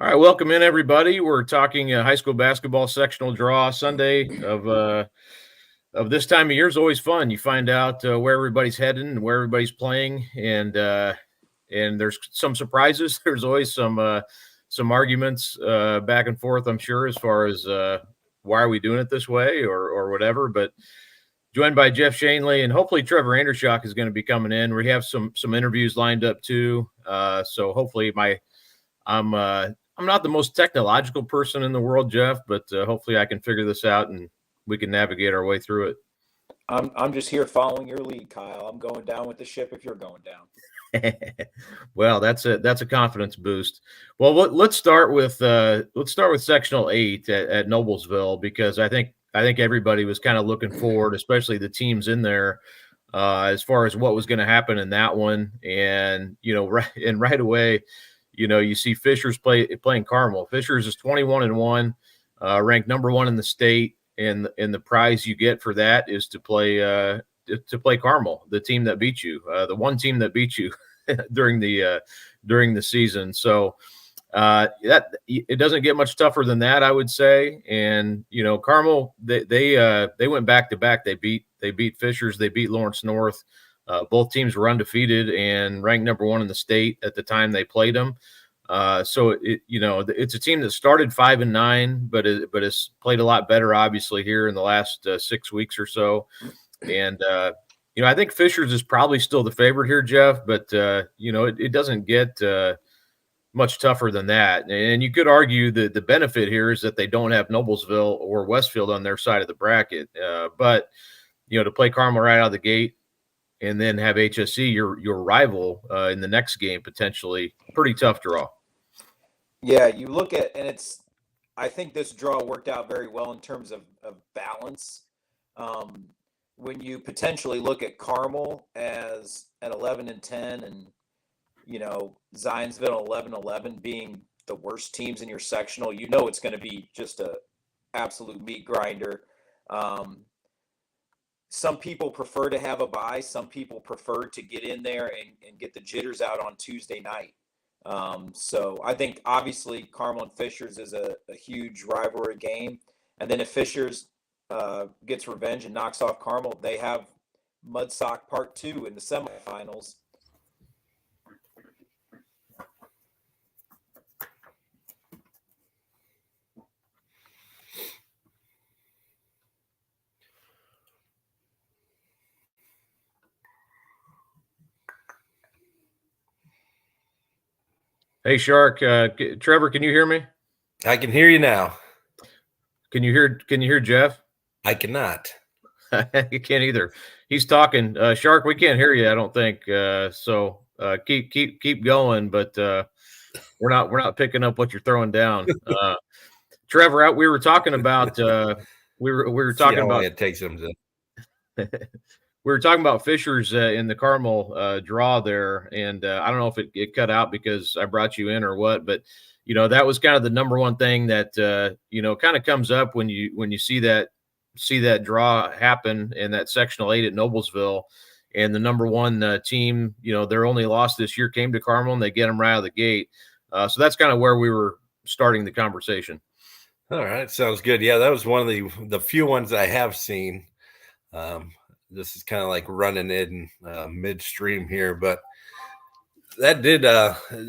All right, welcome in everybody. We're talking high school basketball sectional draw Sunday of this time of year is always fun. You find out where everybody's heading and where everybody's playing, and there's some surprises. There's always some arguments back and forth, I'm sure, as far as why are we doing it this way or whatever. But joined by Jeff Shanley and hopefully Trevor Andershock is going to be coming in. We have some interviews lined up too. So hopefully I'm not the most technological person in the world, Jeff, but hopefully I can figure this out and we can navigate our way through it. I'm just here following your lead, Kyle. I'm going down with the ship if you're going down. Well, that's a confidence boost. Well, let's start with sectional 8 at Noblesville, because I think everybody was kind of looking forward, especially the teams in there, as far as what was going to happen in that one. And right away, you see Fishers playing Carmel. Fishers is 21-1, ranked number 1 in the state, and the prize you get for that is to play Carmel, the team that beat you, the one team that beat you during the season. So that it doesn't get much tougher than that, I would say. And Carmel, they went back to back. They beat Fishers. They beat Lawrence North. Both teams were undefeated and ranked number 1 in the state at the time they played them. So it's a team that started 5-9, but has played a lot better, obviously, here in the last 6 weeks or so. And I think Fishers is probably still the favorite here, Jeff. But it doesn't get much tougher than that. And you could argue that the benefit here is that they don't have Noblesville or Westfield on their side of the bracket. But to play Carmel right out of the gate, and then have HSC, your rival, in the next game, potentially pretty tough draw. Yeah, you look at, and I think this draw worked out very well in terms of balance. When you potentially look at Carmel as at 11-10, and Zionsville 11-11 being the worst teams in your sectional, it's going to be just a absolute meat grinder. Some people prefer to have a bye. Some people prefer to get in there and get the jitters out on Tuesday night. So I think obviously Carmel and Fishers is a huge rivalry game. And then if Fishers gets revenge and knocks off Carmel, they have Mudsock Part 2 in the semifinals. Hey, Shark, Trevor, can you hear me? I can hear you now. Can you hear Jeff? I cannot. You can't either. He's talking. Shark, we can't hear you, I don't think. So keep going, but we're not picking up what you're throwing down. Trevor, we were talking about we were talking about it takes them to. We were talking about Fishers in the Carmel draw there, and I don't know if it cut out because I brought you in or what, but that was kind of the number one thing that kind of comes up when you see that draw happen in that sectional 8 at Noblesville, and the number 1 team, their only loss this year came to Carmel, and they get them right out of the gate. So that's kind of where we were starting the conversation. All right, sounds good. Yeah, that was one of the few ones I have seen. This is kind of like running in midstream here, but that did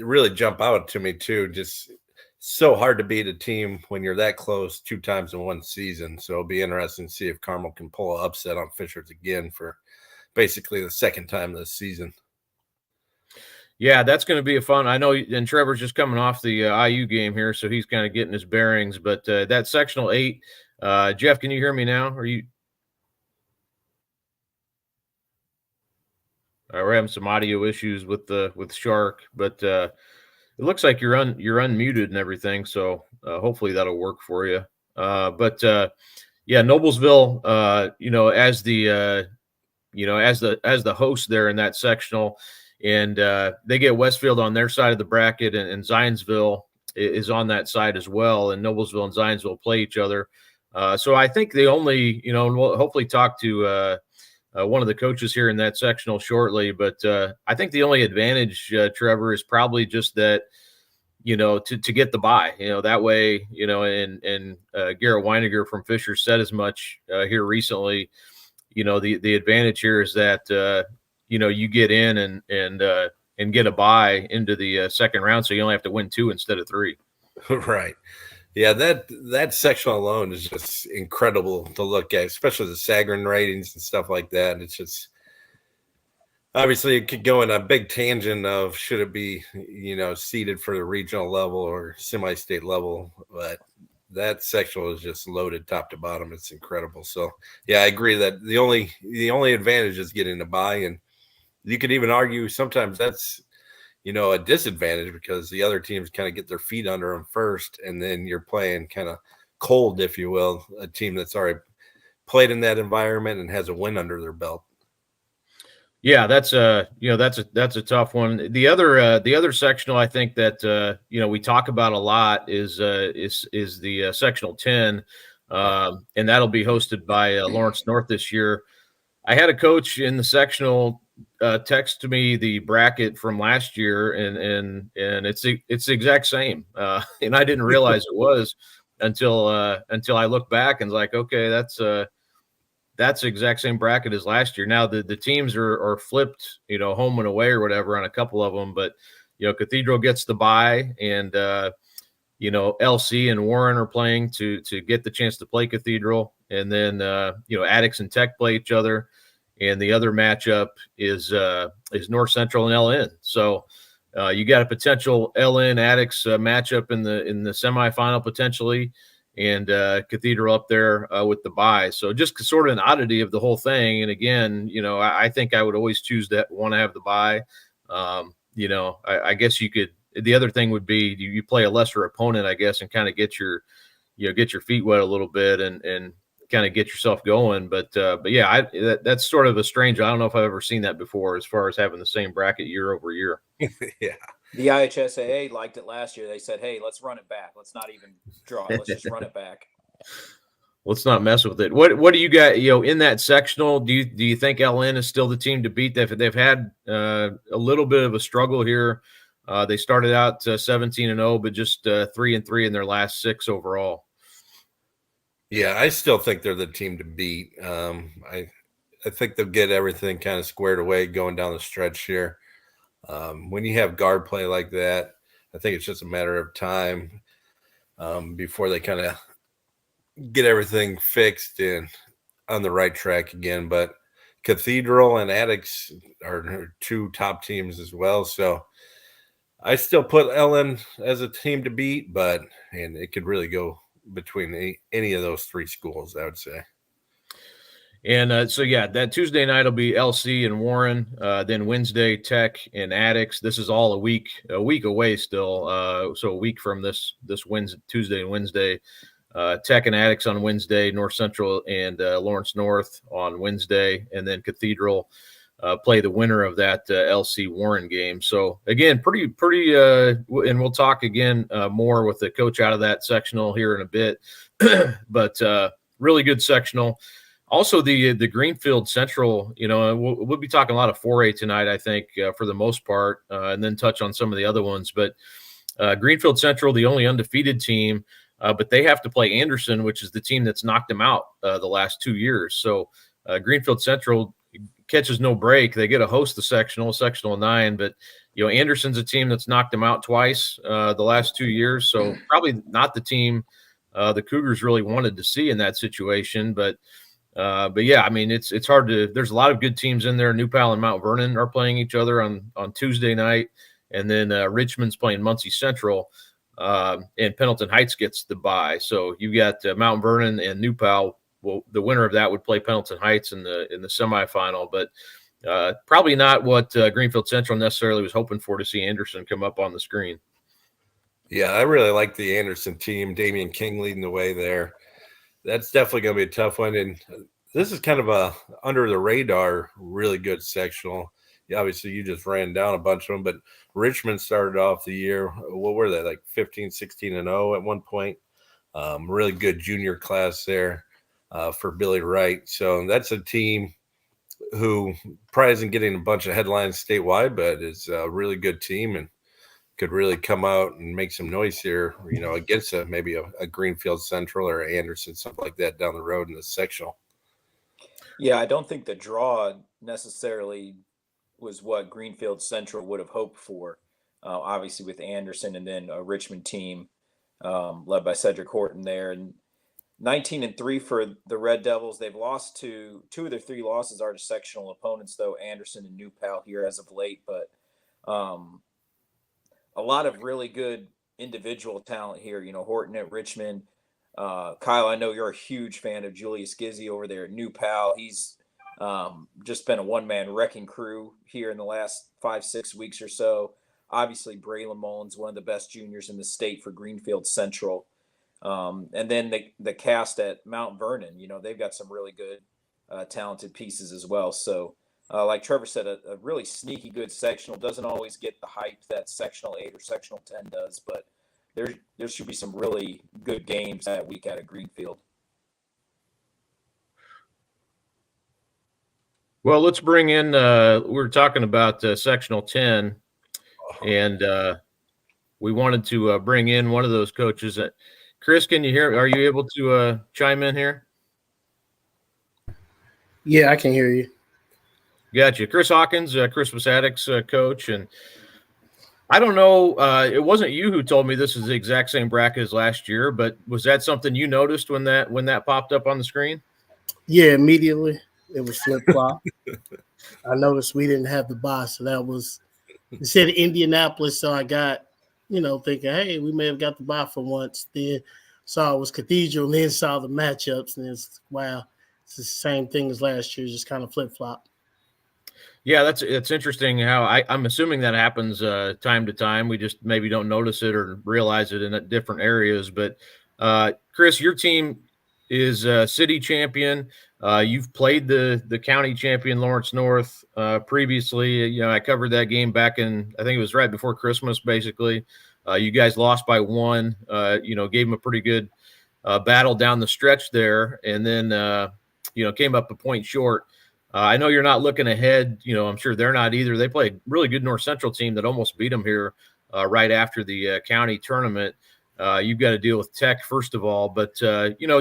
really jump out to me too. Just so hard to beat a team when you're that close 2 times in one season. So it'll be interesting to see if Carmel can pull an upset on Fishers again for basically the second time this season. Yeah, that's going to be a fun. I know, and Trevor's just coming off the IU game here, so he's kind of getting his bearings. But that sectional 8, Jeff, can you hear me now? Are you? We're having some audio issues with Shark, but it looks like you're unmuted and everything. So hopefully that'll work for you. But Noblesville, as the host there in that sectional, and they get Westfield on their side of the bracket, and Zionsville is on that side as well. And Noblesville and Zionsville play each other. So I think they only, we'll hopefully talk to one of the coaches here in that sectional shortly. But I think the only advantage, Trevor, is probably just that, to get the bye. That way, and Garrett Weeger from Fisher said as much here recently. The advantage here is that you get in and get a bye into the second round, so you only have to win 2 instead of 3. Right. Yeah, that sectional alone is just incredible to look at, especially the Sagarin ratings and stuff like that. And it's just obviously it could go in a big tangent of should it be, seeded for the regional level or semi-state level, but that sectional is just loaded top to bottom. It's incredible. So yeah, I agree that the only advantage is getting the bye, and you could even argue sometimes that's a disadvantage because the other teams kind of get their feet under them first, and then you're playing kind of cold, if you will, a team that's already played in that environment and has a win under their belt. Yeah, that's a tough one. The other sectional I think that we talk about a lot is the sectional 10, and that'll be hosted by Lawrence North this year. I had a coach in the sectional text to me the bracket from last year, and it's the exact same, and I didn't realize it was until I looked back and was like, okay, that's the exact same bracket as last year. Now the teams are flipped, home and away or whatever on a couple of them, but Cathedral gets the bye, and LC and Warren are playing to get the chance to play Cathedral, and then Attucks and Tech play each other, and the other matchup is North Central and LN. So you got a potential LN Attucks matchup in the semifinal potentially, and Cathedral up there with the bye. So just sort of an oddity of the whole thing. And again, I think I would always choose that want to have the bye. I guess you could. The other thing would be you play a lesser opponent, I guess, and kind of get your feet wet a little bit and kind of get yourself going. But yeah, that's sort of a strange. I don't know if I've ever seen that before, as far as having the same bracket year over year. Yeah. The IHSAA liked it last year. They said, hey, let's run it back. Let's not even draw it. Let's just run it back. Let's not mess with it. What do you got, in that sectional? Do you think LN is still the team to beat? They've had a little bit of a struggle here. They started out 17-0, but just 3-3 in their last 6 overall. Yeah, I still think they're the team to beat. I think they'll get everything kind of squared away going down the stretch here. When you have guard play like that, I think it's just a matter of time before they kind of get everything fixed and on the right track again. But Cathedral and Attucks are 2 top teams as well. So I still put LN as a team to beat, and it could really go between any of those 3 schools, I would say. And so, yeah, that Tuesday night will be LC and Warren. Then Wednesday, Tech and Attucks. This is all a week away still. So a week from this Wednesday, Tuesday and Wednesday. Tech and Attucks on Wednesday, North Central and Lawrence North on Wednesday, and then Cathedral play the winner of that LC Warren game. So again, pretty, and we'll talk again more with the coach out of that sectional here in a bit, but really good sectional. Also the Greenfield Central, we'll be talking a lot of 4A tonight, I think, for the most part, and then touch on some of the other ones. But Greenfield Central, the only undefeated team, but they have to play Anderson, which is the team that's knocked them out the last 2 years. So Greenfield Central catches no break. They get to host the sectional 9, but Anderson's a team that's knocked them out twice the last 2 years. So probably not the team the Cougars really wanted to see in that situation. But yeah, I mean, it's hard to. There's a lot of good teams in there. New Pal and Mount Vernon are playing each other on Tuesday night, and then Richmond's playing Muncie Central, and Pendleton Heights gets the bye. So you got Mount Vernon and New Pal. Well, the winner of that would play Pendleton Heights in the semifinal, but probably not what Greenfield Central necessarily was hoping for, to see Anderson come up on the screen. Yeah, I really like the Anderson team. Damian King leading the way there. That's definitely going to be a tough one. And this is kind of a under the radar, really good sectional. Yeah, obviously, you just ran down a bunch of them, but Richmond started off the year, what were they, like 15, 16-0 at one point? Really good junior class there for Billy Wright. So that's a team who probably isn't getting a bunch of headlines statewide, but it's a really good team. And could really come out and make some noise here, against maybe a Greenfield Central or Anderson, something like that down the road in the sectional. Yeah, I don't think the draw necessarily was what Greenfield Central would have hoped for. Obviously, with Anderson and then a Richmond team led by Cedric Horton there, and 19-3 for the Red Devils. They've lost to two of their three losses are to sectional opponents, though Anderson and New Pal here as of late. But a lot of really good individual talent here. Horton at Richmond. Kyle, I know you're a huge fan of Julius Gizzi over there at New Pal. He's just been a one-man wrecking crew here in the last 5-6 weeks or so. Obviously, Braylon Mullins, one of the best juniors in the state for Greenfield Central. And then the cast at Mount Vernon, they've got some really good, talented pieces as well. So, like Trevor said, a really sneaky good sectional. Doesn't always get the hype that sectional 8 or sectional 10 does, but there should be some really good games that week out of Greenfield. Well, let's bring in, we were talking about sectional 10, and we wanted to bring in one of those coaches. Chris, can you hear? Are you able to chime in here? Yeah, I can hear you. Gotcha. Chris Hawkins, Chris Wasadic's coach. And I don't know, it wasn't you who told me this is the exact same bracket as last year, but was that something you noticed when that popped up on the screen? Yeah, immediately. It was flip-flop. I noticed we didn't have the bye, so that was – it said Indianapolis, so I got, thinking, hey, we may have got the bye for once. Then saw it was Cathedral, and then saw the matchups, and it's, wow, it's the same thing as last year, just kind of flip-flop. Yeah, it's interesting how I'm assuming that happens time to time. We just maybe don't notice it or realize it in different areas. But Chris, your team is city champion. You've played the county champion Lawrence North previously. I covered that game back in, I think it was right before Christmas, basically. You guys lost by 1. Gave them a pretty good battle down the stretch there, and then came up a point short. I know you're not looking ahead. I'm sure they're not either. They play a really good North Central team that almost beat them here right after the county tournament. You've got to deal with Tech first of all, but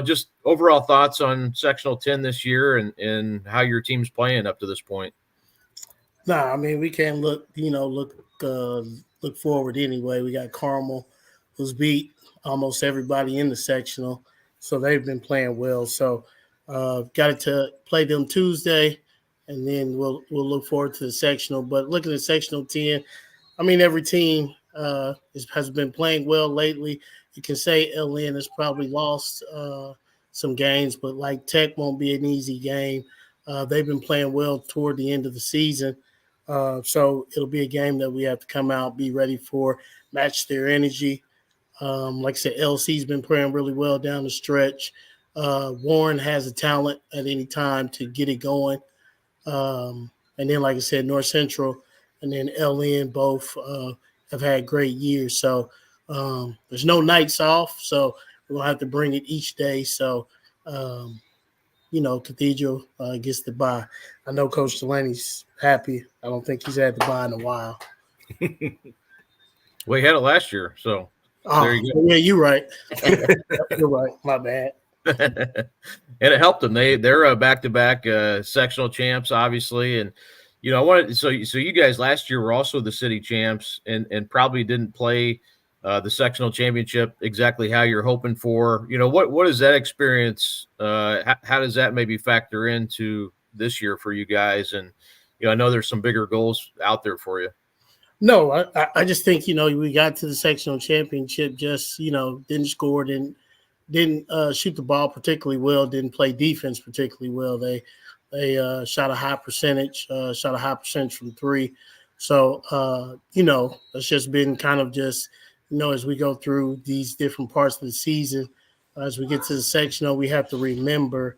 just overall thoughts on sectional 10 this year and how your team's playing up to this point. Nah, I mean, we can't look forward anyway. We got Carmel, who's beat almost everybody in the sectional, so they've been playing well. So got to play them Tuesday, and then we'll look forward to the sectional. But looking at sectional 10, I mean, every team has been playing well lately. You can say LN has probably lost some games, but like Tech won't be an easy game. They've been playing well toward the end of the season. So it'll be a game that we have to come out, be ready for, match their energy. Like I said, LC's been playing really well down the stretch. Warren has a talent at any time to get it going. And then, like I said, North Central and then LN both have had great years. So there's no nights off, so we're going to have to bring it each day. So, Cathedral gets the bye. I know Coach Delaney's happy. I don't think he's had the bye in a while. Well, he had it last year, so there you go. Yeah, you're right. You're right. My bad. And it helped them. They're back-to-back sectional champs, obviously, and I wanted so you guys last year were also the city champs and probably didn't play the sectional championship exactly how you're hoping for. What is that experience? How does that maybe factor into this year for you guys? And I know there's some bigger goals out there for you. No, I just think we got to the sectional championship, just didn't score, didn't shoot the ball particularly well, didn't play defense particularly well. They shot a high percentage from 3. So, it's just been kind of just, as we go through these different parts of the season, as we get to the sectional, we have to remember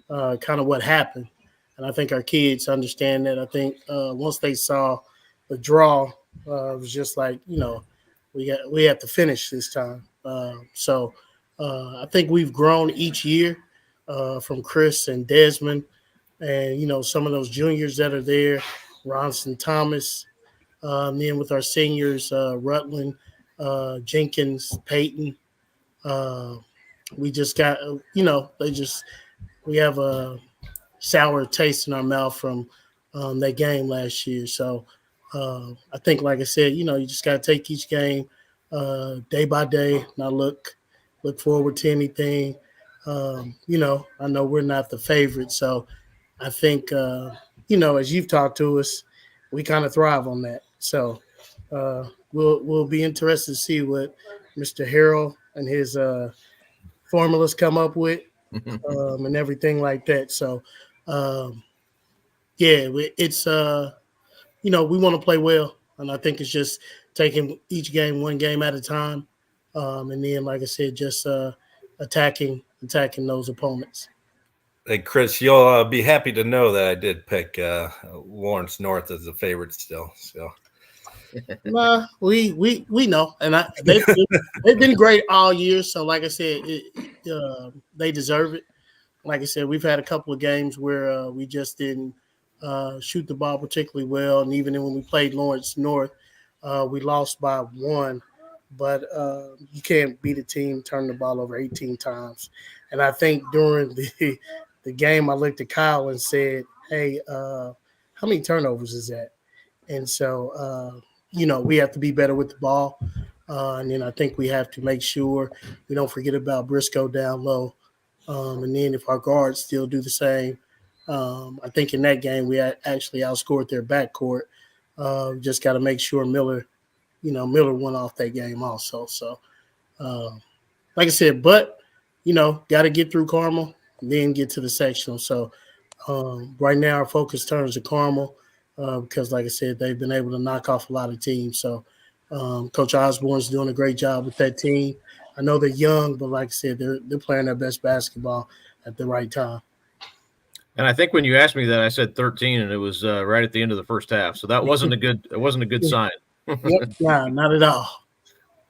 kind of what happened. And I think our kids understand that. I think once they saw the draw, it was just like, we have to finish this time. So I think we've grown each year from Chris and Desmond and, some of those juniors that are there, Ronson Thomas, Then with our seniors, Rutland, Jenkins, Peyton, we just got, we have a sour taste in our mouth from that game last year. So I think, like I said, you just got to take each game day by day, not look forward to anything. I know we're not the favorite, so I think as you've talked to us, we kind of thrive on that. So we'll be interested to see what Mr. Harrell and his formulas come up with and everything like that. So it's we want to play well, and I think it's just taking each game one game at a time, and then, like I said, just attacking those opponents. Hey, Chris, you'll be happy to know that I did pick Lawrence North as a favorite still. So, nah, we know, and they've been great all year. So, like I said, they deserve it. Like I said, we've had a couple of games where we just didn't shoot the ball particularly well, and even when we played Lawrence North, we lost by 1. But you can't beat a team turning the ball over 18 times. And I think during the game, I looked at Kyle and said, "Hey, how many turnovers is that?" And so, we have to be better with the ball. And then I think we have to make sure we don't forget about Briscoe down low. And then if our guards still do the same, I think in that game we actually outscored their backcourt. Just got to make sure Miller went off that game also. So, like I said, but, got to get through Carmel and then get to the sectional. So right now our focus turns to Carmel because, like I said, they've been able to knock off a lot of teams. So Coach Osborne's doing a great job with that team. I know they're young, but like I said, they're playing their best basketball at the right time. And I think when you asked me that, I said 13, and it was right at the end of the first half. So that wasn't a good sign. Yep, nah, not at all.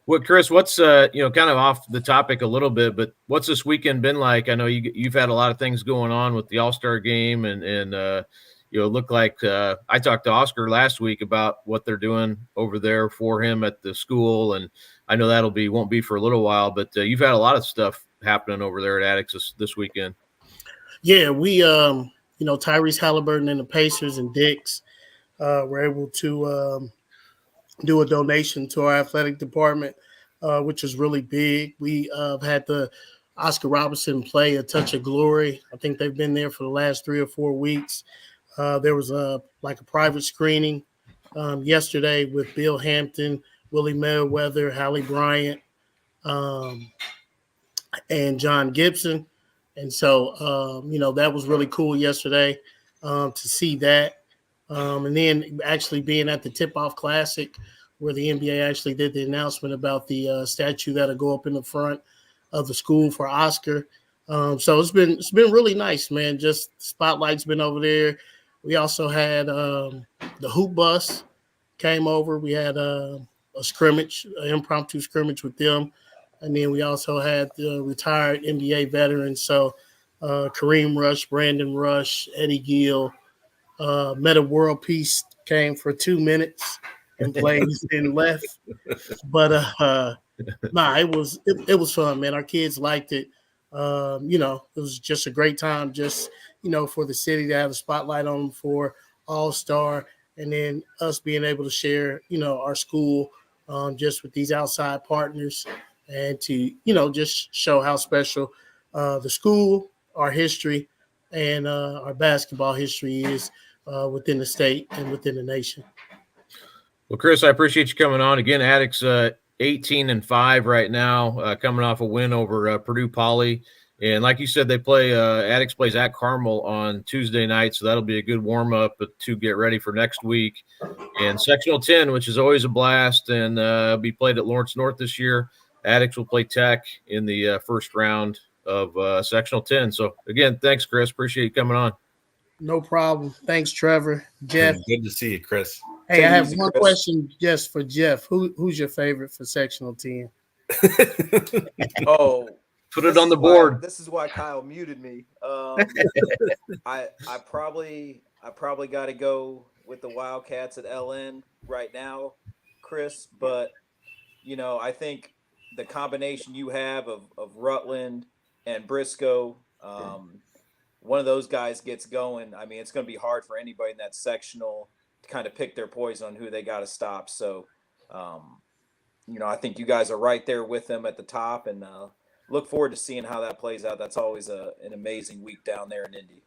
Well, Chris, what's kind of off the topic a little bit, but what's this weekend been like? I know you've had a lot of things going on with the All-Star game, and it looked like I talked to Oscar last week about what they're doing over there for him at the school, and I know won't be for a little while, but you've had a lot of stuff happening over there at Attucks this weekend. Yeah, we Tyrese Halliburton and the Pacers and Dix were able to do a donation to our athletic department, which is really big. We had the Oscar Robertson play A Touch of Glory. I think they've been there for the last 3 or 4 weeks. There was a private screening yesterday with Bill Hampton, Willie Merriweather, Hallie Bryant, and John Gibson. And so, that was really cool yesterday to see that. And then actually being at the Tip-Off Classic where the NBA actually did the announcement about the statue that'll go up in the front of the school for Oscar. So it's been really nice, man. Just spotlight's been over there. We also had the hoop bus came over. We had a scrimmage, an impromptu scrimmage with them. And then we also had the retired NBA veterans. So Kareem Rush, Brandon Rush, Eddie Gill, Meta World Peace came for 2 minutes and played and left. But it was fun, man. Our kids liked it. It was just a great time, just for the city to have a spotlight on them for All-Star, and then us being able to share, our school just with these outside partners, and to just show how special the school, our history, and our basketball history is within the state and within the nation. Well, Chris, I appreciate you coming on again. Attucks 18-5 right now, coming off a win over Purdue Poly. And like you said, they play Attucks plays at Carmel on Tuesday night, so that'll be a good warm-up to get ready for next week. And Sectional 10, which is always a blast, and be played at Lawrence North this year. Attucks will play Tech in the first round of Sectional 10. So, again, thanks, Chris. Appreciate you coming on. No problem. Thanks, Trevor. Jeff. Good to see you, Chris. Hey, I have one question just for Jeff. Who's your favorite for Sectional 10? Oh, put it on the board. This is why Kyle muted me. I probably got to go with the Wildcats at LN right now, Chris, but I think the combination you have of Rutland and Briscoe, one of those guys gets going. I mean, it's going to be hard for anybody in that sectional to kind of pick their poison on who they got to stop. So, I think you guys are right there with them at the top, and look forward to seeing how that plays out. That's always an amazing week down there in Indy.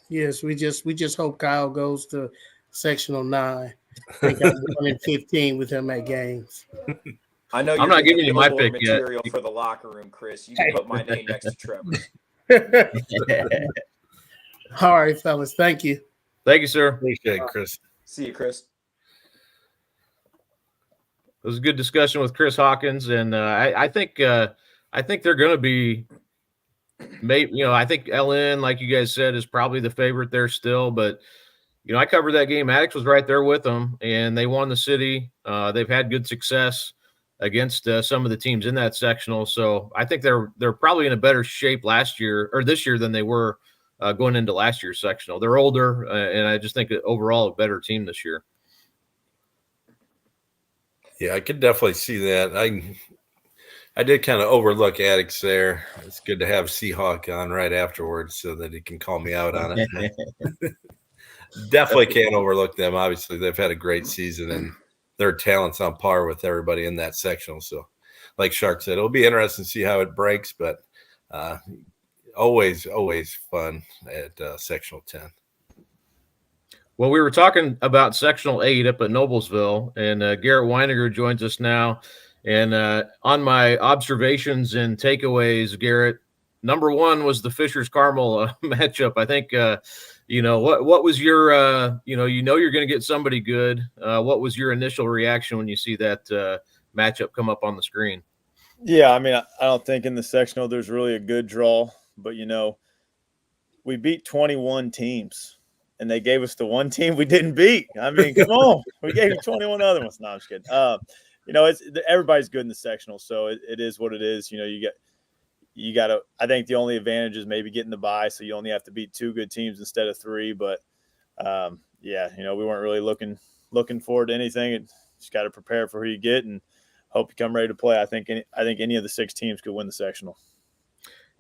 Yes, we just hope Kyle goes to sectional 9. I think I'm 1-15 with him at games. I know I'm not giving you my pick material yet for the locker room, Chris. You can put my name next to Trevor. All right, fellas. Thank you. Thank you, sir. Appreciate it, Chris. See you, Chris. It was a good discussion with Chris Hawkins, and I think they're going to be. Maybe I think LN, like you guys said, is probably the favorite there still. But I covered that game. Maddox was right there with them, and they won the city. They've had good success against some of the teams in that sectional. So I think they're probably in a better shape this year than they were going into last year's sectional. They're older, and I just think overall a better team this year. Yeah, I could definitely see that. I did kind of overlook Addicts there. It's good to have Seahawk on right afterwards so that he can call me out on it. Definitely can't overlook them. Obviously, they've had a great season, and their talent's on par with everybody in that sectional. So, like Shark said, it'll be interesting to see how it breaks, but always fun at sectional 10. Well, we were talking about sectional 8 up at Noblesville, and Garrett Weeger joins us now. And on my observations and takeaways, Garrett, number one was the Fishers Carmel matchup. I think, what was your, you're going to get somebody good. What was your initial reaction when you see that matchup come up on the screen? Yeah, I mean, I don't think in the sectional there's really a good draw, but, we beat 21 teams. And they gave us the one team we didn't beat. I mean, come on. We gave you 21 other ones. No, I'm just kidding. It's everybody's good in the sectional, so it is what it is. You got to. I think the only advantage is maybe getting the bye, so you only have to beat 2 good teams instead of 3. But we weren't really looking forward to anything. You just got to prepare for who you get and hope you come ready to play. I think any of the 6 teams could win the sectional.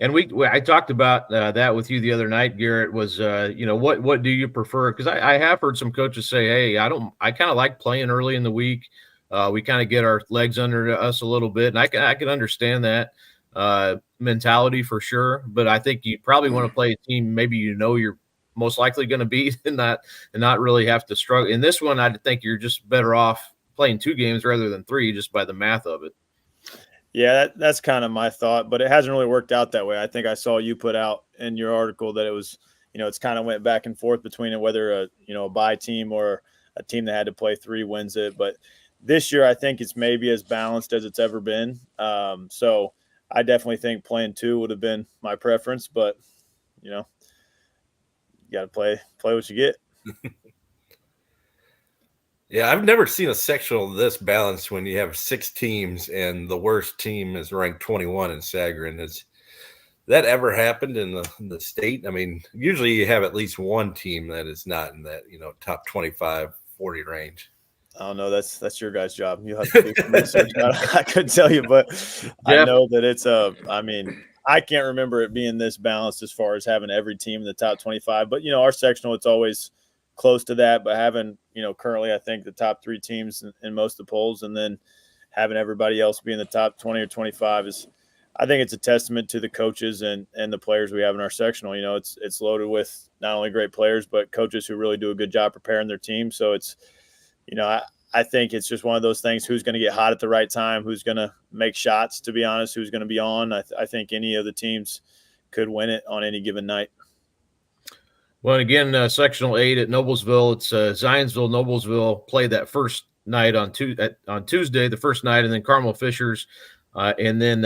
And I talked about that with you the other night, Garrett, was, what do you prefer? Because I have heard some coaches say, hey, I kind of like playing early in the week. We kind of get our legs under us a little bit. And I can understand that mentality for sure. But I think you probably want to play a team maybe you're most likely going to beat and not really have to struggle. In this one, I think you're just better off playing 2 games rather than 3 just by the math of it. Yeah, that's kind of my thought, but it hasn't really worked out that way. I think I saw you put out in your article that it was, it's kind of went back and forth between whether a bye team or a team that had to play 3 wins it. But this year, I think it's maybe as balanced as it's ever been. So I definitely think playing 2 would have been my preference, but you got to play what you get. Yeah, I've never seen a sectional this balanced when you have 6 teams and the worst team is ranked 21 in Sagarin. Has that ever happened in the state? I mean, usually you have at least one team that is not in that, top 25, 40 range. I don't know. That's your guys' job. You have to do some research. I couldn't tell you, but yeah. I know that it's I can't remember it being this balanced as far as having every team in the top 25. But, our sectional, it's always close to that, but having, currently I think the top 3 teams in most of the polls and then having everybody else be in the top 20 or 25 is, I think it's a testament to the coaches and the players we have in our sectional. It's loaded with not only great players, but coaches who really do a good job preparing their team. So it's, I think it's just one of those things, who's going to get hot at the right time, who's going to make shots, to be honest, who's going to be on. I think any of the teams could win it on any given night. Well, and again, sectional 8 at Noblesville, it's Zionsville, Noblesville play that first night on Tuesday, the first night, and then Carmel Fishers. And then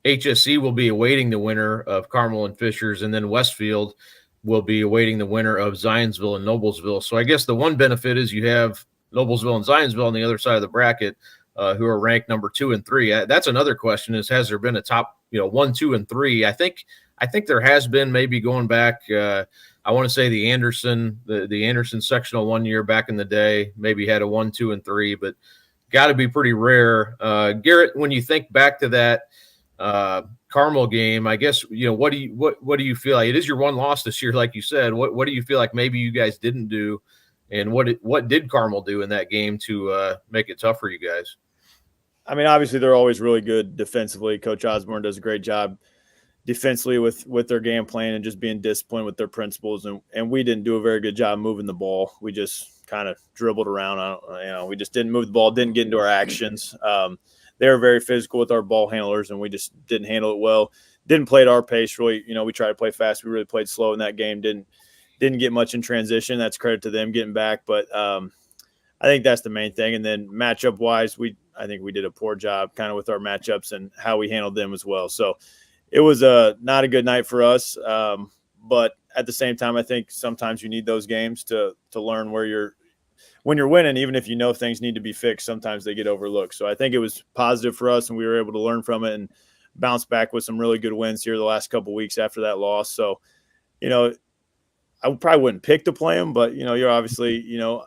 HSC will be awaiting the winner of Carmel and Fishers, and then Westfield will be awaiting the winner of Zionsville and Noblesville. So I guess the one benefit is you have Noblesville and Zionsville on the other side of the bracket who are ranked number 2 and 3. That's another question is, has there been a top, 1, 2, and 3? I think I think there has been, maybe going back, I want to say the Anderson sectional one year back in the day, maybe had a 1, 2, and 3, but got to be pretty rare. Garrett, when you think back to that Carmel game, I guess, what do you feel like? It is your one loss this year, like you said. What do you feel like maybe you guys didn't do, and what did Carmel do in that game to make it tough for you guys? I mean, obviously they're always really good defensively. Coach Osborne does a great job defensively with their game plan and just being disciplined with their principles. And we didn't do a very good job moving the ball. We just kind of dribbled around. We just didn't move the ball, didn't get into our actions. They were very physical with our ball handlers, and we just didn't handle it well. Didn't play at our pace, really. We tried to play fast. We really played slow in that game. Didn't get much in transition. That's credit to them getting back. But I think that's the main thing. And then matchup-wise, I think we did a poor job kind of with our matchups and how we handled them as well. So it was not a good night for us. But at the same time, I think sometimes you need those games to learn when you're winning, even if things need to be fixed, sometimes they get overlooked. So I think it was positive for us, and we were able to learn from it and bounce back with some really good wins here the last couple of weeks after that loss. So, I probably wouldn't pick to play them, but, you're obviously,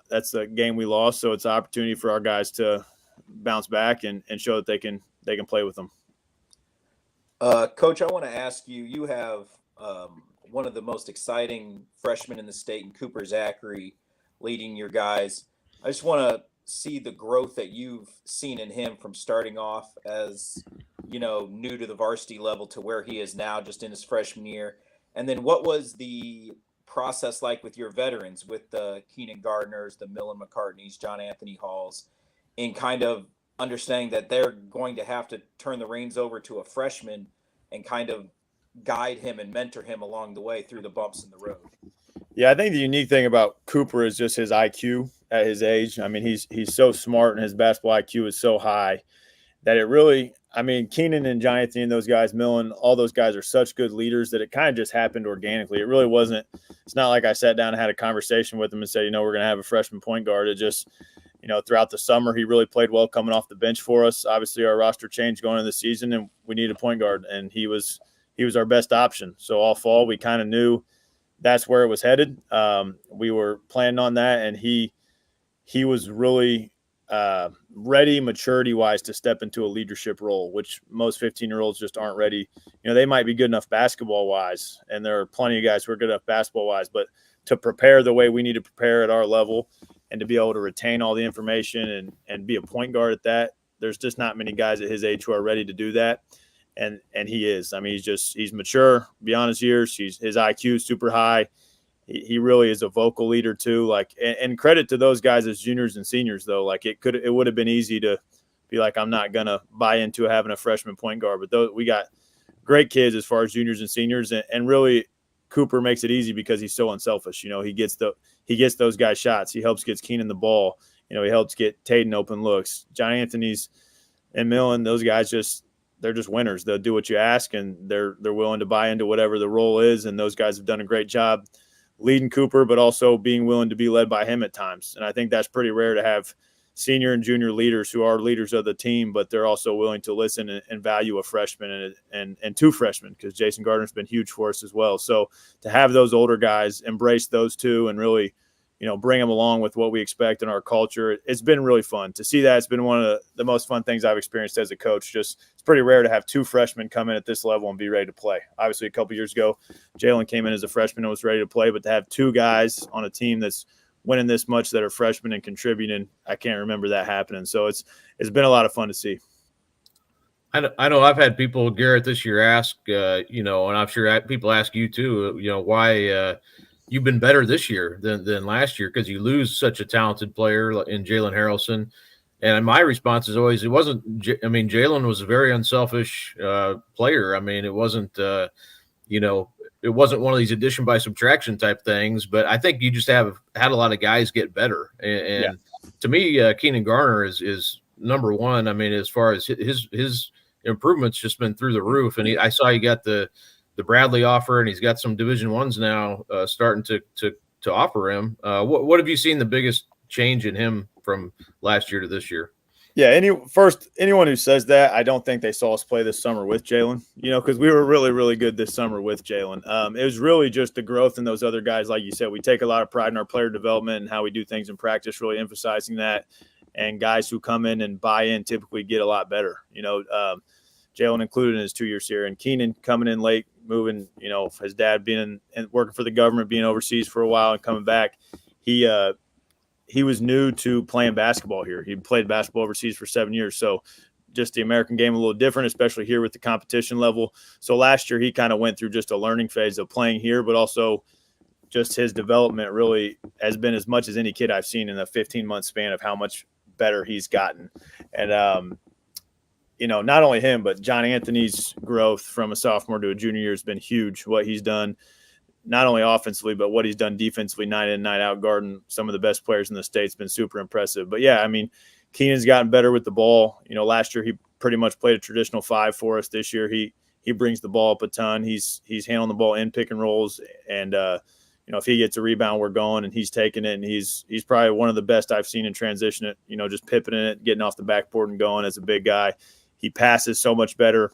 that's a game we lost. So it's an opportunity for our guys to bounce back and show that they can play with them. Coach, I want to ask you, you have one of the most exciting freshmen in the state in Cooper Zachary leading your guys. I just want to see the growth that you've seen in him from starting off as, new to the varsity level to where he is now just in his freshman year. And then what was the process like with your veterans, with the Keenan Gardners, the Millen McCartneys, John Anthony Halls, in kind of understanding that they're going to have to turn the reins over to a freshman and kind of guide him and mentor him along the way through the bumps in the road? Yeah, I think the unique thing about Cooper is just his IQ at his age. I mean, he's so smart, and his basketball IQ is so high that it really – Keenan and John Anthony and those guys, Millen, all those guys are such good leaders that it kind of just happened organically. It really wasn't – it's not like I sat down and had a conversation with them and said, we're going to have a freshman point guard. It just – throughout the summer, he really played well coming off the bench for us. Obviously, our roster changed going into the season, and we needed a point guard, and he was our best option. So all fall, we kind of knew that's where it was headed. We were planning on that, and he was really ready maturity-wise to step into a leadership role, which most 15-year-olds just aren't ready. They might be good enough basketball-wise, and there are plenty of guys who are good enough basketball-wise, but to prepare the way we need to prepare at our level and to be able to retain all the information and be a point guard at that, there's just not many guys at his age who are ready to do that. And he is. He's mature beyond his years. His IQ is super high. He really is a vocal leader too. And credit to those guys as juniors and seniors though. It would have been easy to be like, I'm not gonna buy into having a freshman point guard, but we got great kids as far as juniors and seniors, and really Cooper makes it easy because he's so unselfish. He gets those guys shots. He helps get Keenan the ball. He helps get Taden open looks. John Anthony's and Millen, those guys they're just winners. They'll do what you ask, and they're willing to buy into whatever the role is. And those guys have done a great job leading Cooper, but also being willing to be led by him at times. And I think that's pretty rare to have senior and junior leaders who are leaders of the team, but they're also willing to listen and value a freshman and two freshmen, because Jason Gardner's been huge for us as well. So to have those older guys embrace those two and really, bring them along with what we expect in our culture, it's been really fun to see that. It's been one of the most fun things I've experienced as a coach. It's pretty rare to have two freshmen come in at this level and be ready to play. Obviously, a couple years ago, Jalen came in as a freshman and was ready to play, but to have two guys on a team that's winning this much that are freshmen and contributing, I can't remember that happening. So it's been a lot of fun to see. I know I've had people, Garrett, this year ask, and I'm sure people ask you too, why you've been better this year than last year, because you lose such a talented player in Jalen Harrelson. And my response is always, Jalen was a very unselfish player. It wasn't, it wasn't one of these addition by subtraction type things, but I think you just have had a lot of guys get better. And to me, Keenan Garner is number one. As far as his improvements just been through the roof. And I saw you got the Bradley offer, and he's got some Division I's now starting to offer him. What have you seen the biggest change in him from last year to this year? Yeah, anyone who says that, I don't think they saw us play this summer with Jalen, because we were really, really good this summer with Jalen. It was really just the growth in those other guys. Like you said, we take a lot of pride in our player development and how we do things in practice, really emphasizing that. And guys who come in and buy in typically get a lot better. Jalen included in his 2 years here, and Keenan coming in late, moving, his dad being working for the government, being overseas for a while and coming back. He was new to playing basketball here. He played basketball overseas for 7 years. So just the American game a little different, especially here with the competition level. So last year he kind of went through just a learning phase of playing here, but also just his development really has been as much as any kid I've seen in a 15-month span of how much better he's gotten. And, not only him, but John Anthony's growth from a sophomore to a junior year has been huge. What he's done, not only offensively, but what he's done defensively, night in, night out, guarding some of the best players in the state's been super impressive. But yeah, I mean, Keenan's gotten better with the ball. Last year he pretty much played a traditional 5 for us. This year he brings the ball up a ton. He's handling the ball in pick and rolls, and if he gets a rebound, we're going, and he's taking it, and he's probably one of the best I've seen in transition it. Just pipping it, getting off the backboard and going as a big guy. He passes so much better.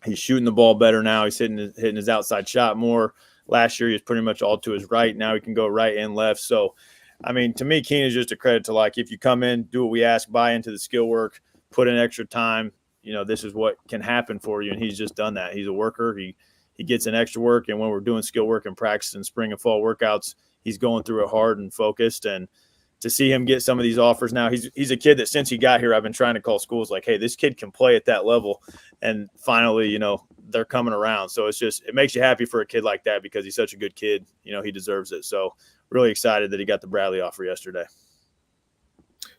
He's shooting the ball better now. He's hitting his outside shot more. Last year, he was pretty much all to his right. Now he can go right and left. So, I mean, to me, Keenan is just a credit to, if you come in, do what we ask, buy into the skill work, put in extra time, this is what can happen for you. And he's just done that. He's a worker. He gets in extra work. And when we're doing skill work and practice and spring and fall workouts, he's going through it hard and focused. And to see him get some of these offers now, he's a kid that since he got here, I've been trying to call schools like, hey, this kid can play at that level. And finally, they're coming around. So it makes you happy for a kid like that because he's such a good kid. He deserves it. So really excited that he got the Bradley offer yesterday.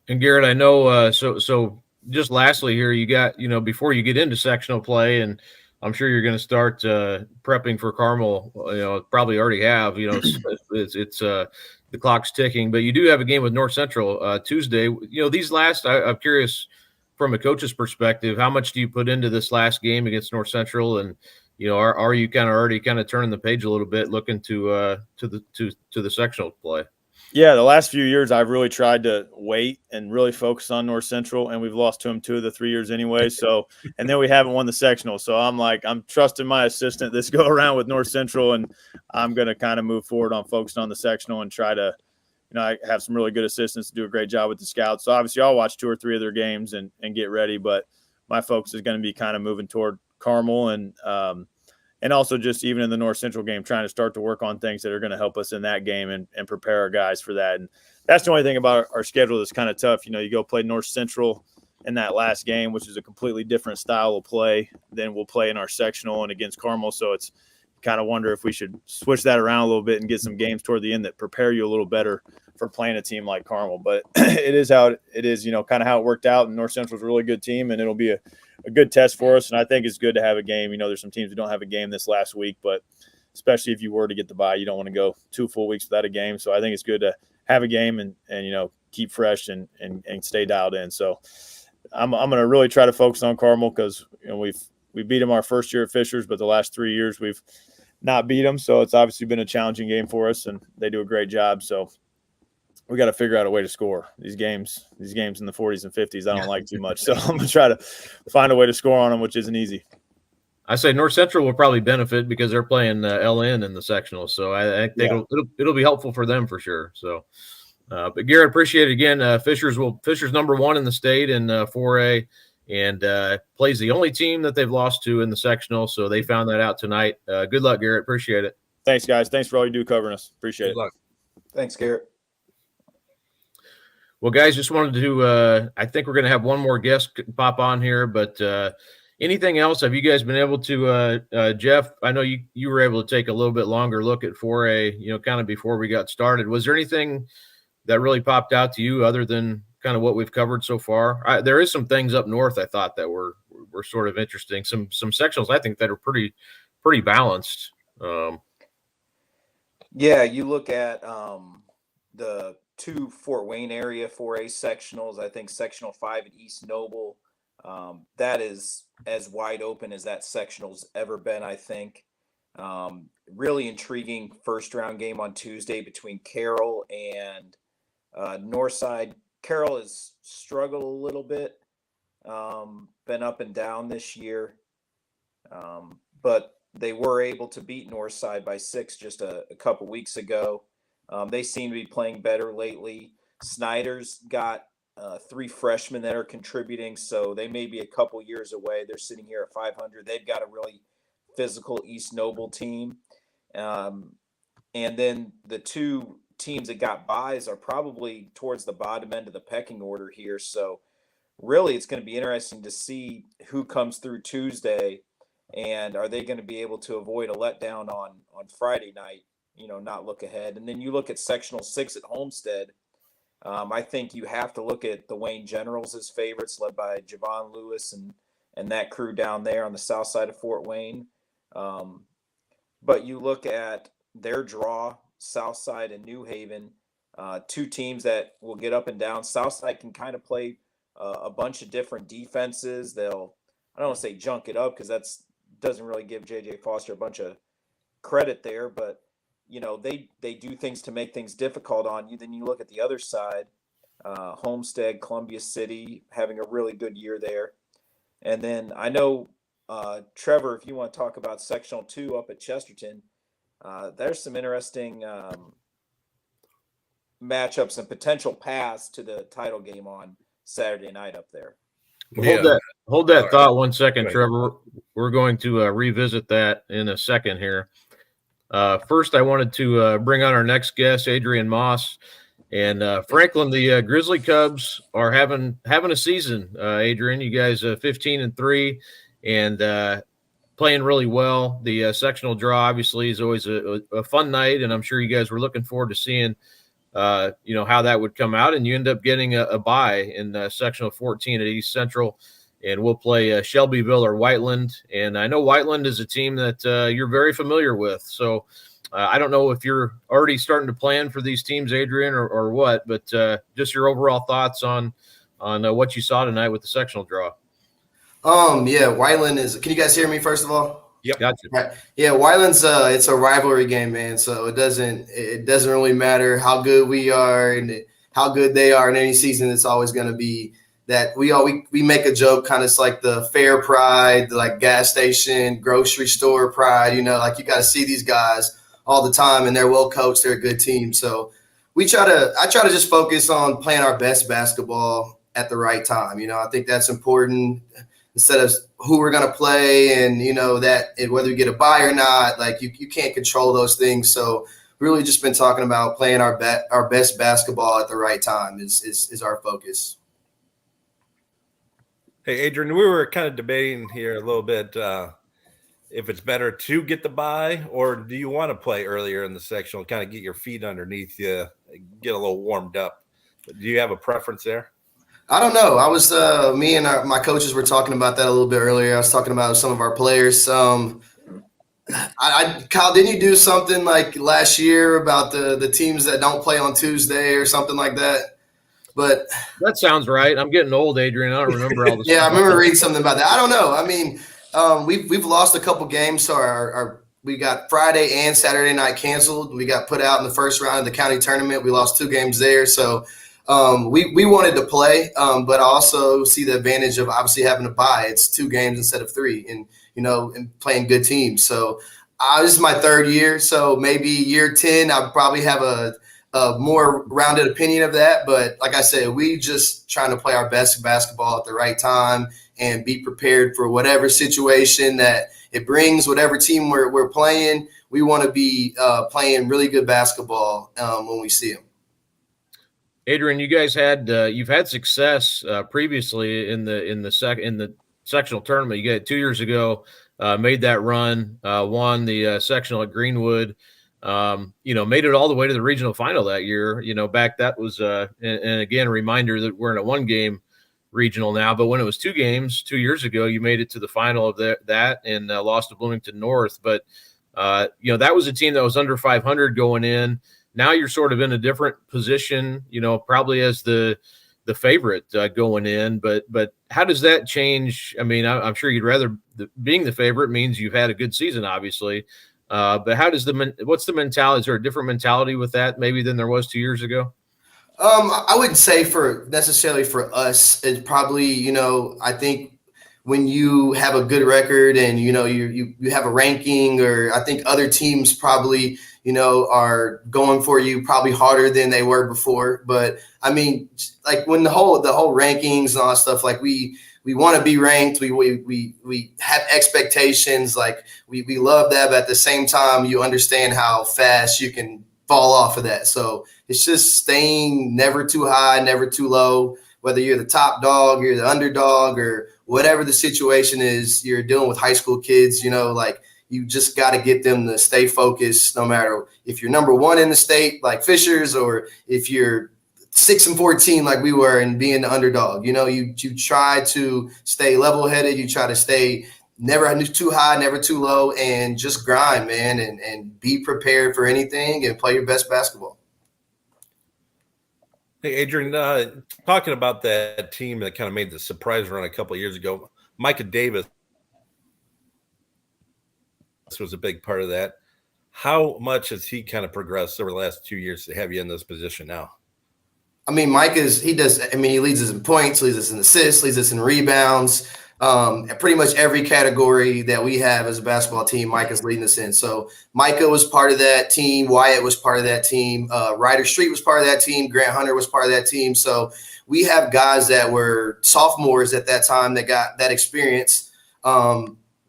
And Garrett, I know, so just lastly here, you got, before you get into sectional play, and I'm sure you're going to start prepping for Carmel, probably already have, it's the clock's ticking, but you do have a game with North Central Tuesday. These last, I'm curious from a coach's perspective, how much do you put into this last game against North Central? And, are you already turning the page a little bit, looking to the sectional play? Yeah, the last few years I've really tried to wait and really focus on North Central, and we've lost to them 2 of the 3 years anyway. So, and then we haven't won the sectional. So I'm trusting my assistant this go around with North Central, and I'm going to kind of move forward on focusing on the sectional and try to, I have some really good assistants to do a great job with the scouts. So obviously I'll watch 2 or 3 of their games and get ready, but my focus is going to be kind of moving toward Carmel and also just even in the North Central game, trying to start to work on things that are going to help us in that game and prepare our guys for that. And that's the only thing about our schedule that's kind of tough. You go play North Central in that last game, which is a completely different style of play than we'll play in our sectional and against Carmel. So it's kind of wonder if we should switch that around a little bit and get some games toward the end that prepare you a little better for playing a team like Carmel. But it is how it is, kind of how it worked out. And North Central's a really good team, and it'll be a good test for us. And I think it's good to have a game. There's some teams who don't have a game this last week, but especially if you were to get the bye, you don't want to go 2 full weeks without a game. So I think it's good to have a game and keep fresh and stay dialed in. So I'm going to really try to focus on Carmel because we beat them our first year at Fishers, but the last 3 years we've not beat them. So it's obviously been a challenging game for us, and they do a great job. So we got to figure out a way to score these games in the 40s and 50s. I don't like too much. So I'm going to try to find a way to score on them, which isn't easy. I say North Central will probably benefit because they're playing LN in the sectional. So I think it'll be helpful for them for sure. So, but Garrett, appreciate it again. Fishers number 1 in the state in 4A and plays the only team that they've lost to in the sectional. So they found that out tonight. Good luck, Garrett. Appreciate it. Thanks, guys. Thanks for all you do covering us. Appreciate it. Good luck. Thanks, Garrett. Well, guys, just wanted to I think we're going to have one more guest pop on here, but anything else? Have you guys been able to, Jeff, I know you were able to take a little bit longer look at 4A, kind of before we got started. Was there anything that really popped out to you other than kind of what we've covered so far? There is some things up north I thought that were sort of interesting. Some sectionals I think that are pretty balanced. Yeah, you look at the 2 Fort Wayne area 4A sectionals. I think sectional 5 at East Noble. That is as wide open as that sectional's ever been, I think. Really intriguing first round game on Tuesday between Carroll and Northside. Carroll has struggled a little bit been up and down this year, but they were able to beat Northside by 6 just a couple weeks ago. They seem to be playing better lately. Snyder's got 3 freshmen that are contributing, so they may be a couple years away. They're sitting here at 500. They've got a really physical East Noble team. And then the 2 teams that got buys are probably towards the bottom end of the pecking order here. So really, it's going to be interesting to see who comes through Tuesday, and are they going to be able to avoid a letdown on Friday night, not look ahead. And then you look at Sectional 6 at Homestead. I think you have to look at the Wayne Generals as favorites, led by Javon Lewis and that crew down there on the south side of Fort Wayne. But you look at their draw, Southside and New Haven, 2 teams that will get up and down. Southside can kind of play a bunch of different defenses. I don't want to say junk it up, because that's doesn't really give JJ Foster a bunch of credit there, but they do things to make things difficult on you. Then you look at the other side, Homestead, Columbia City having a really good year there. And then I know, Trevor, if you want to talk about Sectional 2 up at Chesterton, there's some interesting matchups and potential paths to the title game on Saturday night up there. Hold that thought 1 second, Trevor. We're going to revisit that in a second here. First, I wanted to bring on our next guest, Adrien Moss. And Franklin, the Grizzly Cubs are having a season. Adrien, you guys 15-3 and playing really well. The sectional draw obviously is always a fun night, and I'm sure you guys were looking forward to seeing how that would come out. And you end up getting a bye in sectional 14 at East Central, and we'll play Shelbyville or Whiteland. And I know Whiteland is a team that you're very familiar with. So I don't know if you're already starting to plan for these teams, Adrien, or what, but just your overall thoughts on what you saw tonight with the sectional draw. Yeah, Whiteland is. Can you guys hear me first of all? Yep, gotcha. Right. Yeah, Whiteland's it's a rivalry game, man. So it doesn't really matter how good we are and how good they are in any season. It's always going to be that we make a joke, kind of like the fair pride, the like gas station, grocery store pride. Like you got to see these guys all the time, and they're well coached. They're a good team. So I try to just focus on playing our best basketball at the right time. I think that's important. Instead of who we're going to play and, whether you get a bye or not, like you can't control those things. So really just been talking about playing our best basketball at the right time is our focus. Hey, Adrien, we were kind of debating here a little bit if it's better to get the bye, or do you want to play earlier in the sectional, kind of get your feet underneath you, get a little warmed up? Do you have a preference there? I don't know. I was me and my coaches were talking about that a little bit earlier. I was talking about some of our players. Kyle, didn't you do something like last year about the teams that don't play on Tuesday or something like that? But that sounds right. I'm getting old, Adrien. I don't remember all this. Yeah, I remember reading something about that. I don't know. I mean, we've lost a couple games, so we got Friday and Saturday night canceled. We got put out in the first round of the county tournament. We lost 2 games there, so. We wanted to play, but I also see the advantage of obviously having a bye. It's 2 games instead of 3 and playing good teams. So this is my 3rd year. So maybe year 10, I'll probably have a more rounded opinion of that. But like I said, we just trying to play our best basketball at the right time and be prepared for whatever situation that it brings, whatever team we're playing. We want to be playing really good basketball when we see them. Adrien, you guys you've had success previously in the sectional tournament. You got 2 years ago, made that run, won the sectional at Greenwood. Made it all the way to the regional final that year. Back that was and again a reminder that we're in a 1-game regional now. But when it was 2 games 2 years ago, you made it to the final of that and lost to Bloomington North. But that was a team that was under 500 going in. Now you're sort of in a different position, probably as the favorite going in. But how does that change? I mean, I'm sure you'd rather being the favorite means you've had a good season, obviously. But how does what's the mentality? Is there a different mentality with that maybe than there was 2 years ago? I wouldn't say necessarily for us. It's probably, I think when you have a good record and, you have a ranking, or I think other teams probably, are going for you probably harder than they were before. But I mean, like when the whole rankings and all that stuff, like we want to be ranked. We have expectations. Like we love that. But at the same time, you understand how fast you can fall off of that. So it's just staying never too high, never too low, whether you're the top dog, you're the underdog, or whatever the situation is. You're dealing with high school kids, like you just got to get them to stay focused, no matter if you're number one in the state like Fishers, or if you're 6-14 like we were and being the underdog. You try to stay level-headed. You try to stay never too high, never too low, and just grind, man, and be prepared for anything and play your best basketball. Hey, Adrien, talking about that team that kind of made the surprise run a couple of years ago, Micah Davis was a big part of that. How much has he kind of progressed over the last 2 years to have you in this position now? I mean, he leads us in points, leads us in assists, leads us in rebounds. Pretty much every category that we have as a basketball team, Micah's leading us in. So Micah was part of that team. Wyatt was part of that team. Ryder Street was part of that team. Grant Hunter was part of that team. So we have guys that were sophomores at that time that got that experience.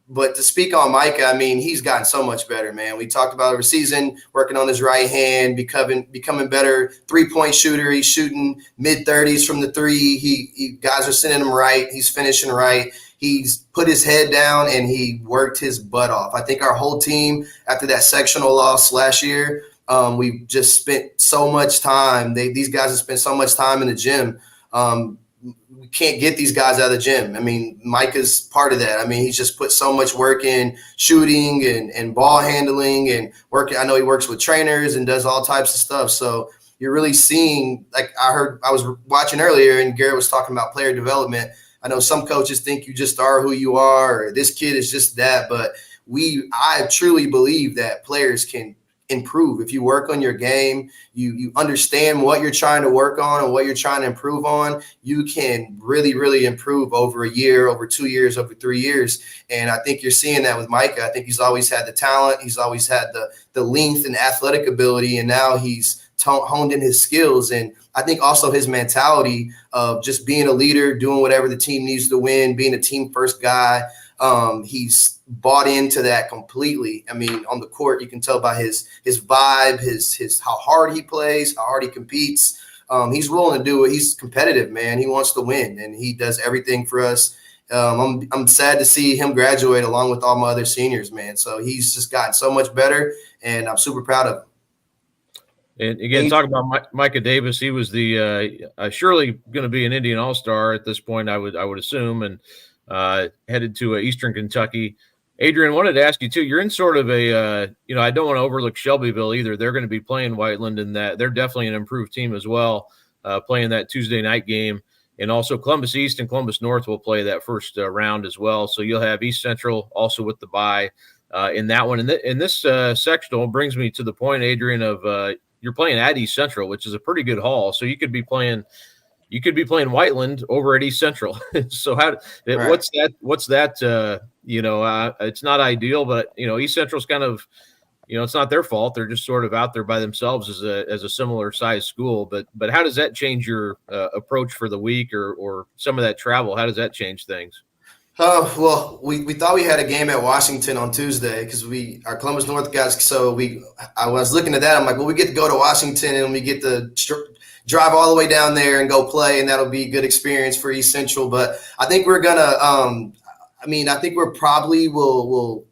But to speak on Micah, I mean, he's gotten so much better, man. We talked about over season, working on his right hand, becoming better three-point shooter. He's shooting mid-30s from the three. Guys are sending him right. He's finishing right. He's put his head down and he worked his butt off. I think our whole team, after that sectional loss last year, we just spent so much time. These guys have spent so much time in the gym. We can't get these guys out of the gym. I mean, Micah's part of that. I mean, he's just put so much work in shooting and ball handling and working. I know he works with trainers and does all types of stuff. So you're really seeing, like I was watching earlier and Garrett was talking about player development. I know some coaches think you just are who you are, or this kid is just that. But I truly believe that players can improve. If you work on your game, you understand what you're trying to work on and what you're trying to improve on, you can really, really improve over a year, over 2 years, over 3 years. And I think you're seeing that with Micah. I think he's always had the talent. He's always had the length and athletic ability. And now he's honed in his skills. And I think also his mentality of just being a leader, doing whatever the team needs to win, being a team first guy. He's bought into that completely. I mean, on the court, you can tell by his vibe, his how hard he plays, how hard he competes. He's willing to do it. He's competitive, man. He wants to win, and he does everything for us. I'm sad to see him graduate along with all my other seniors, man. So he's just gotten so much better, and I'm super proud of him. And again, talking about Micah Davis, he was the surely going to be an Indian All-Star at this point, I would assume, and headed to Eastern Kentucky. Adrien, wanted to ask you too. You're in sort of a, I don't want to overlook Shelbyville either. They're going to be playing Whiteland, and that they're definitely an improved team as well, playing that Tuesday night game. And also Columbus East and Columbus North will play that first round as well. So you'll have East Central also with the bye in that one. And this sectional brings me to the point, Adrien, of you're playing at East Central, which is a pretty good haul. So you could be playing Whiteland over at East Central. So what's that? It's not ideal, but East Central's kind of, it's not their fault. They're just sort of out there by themselves as a similar size school. But how does that change your approach for the week or some of that travel? How does that change things? Well, we thought we had a game at Washington on Tuesday because our Columbus North guys. So I was looking at that. I'm like, well, we get to go to Washington and we get to drive all the way down there and go play, and that'll be a good experience for East Central. But I think we're gonna. I think we're probably we're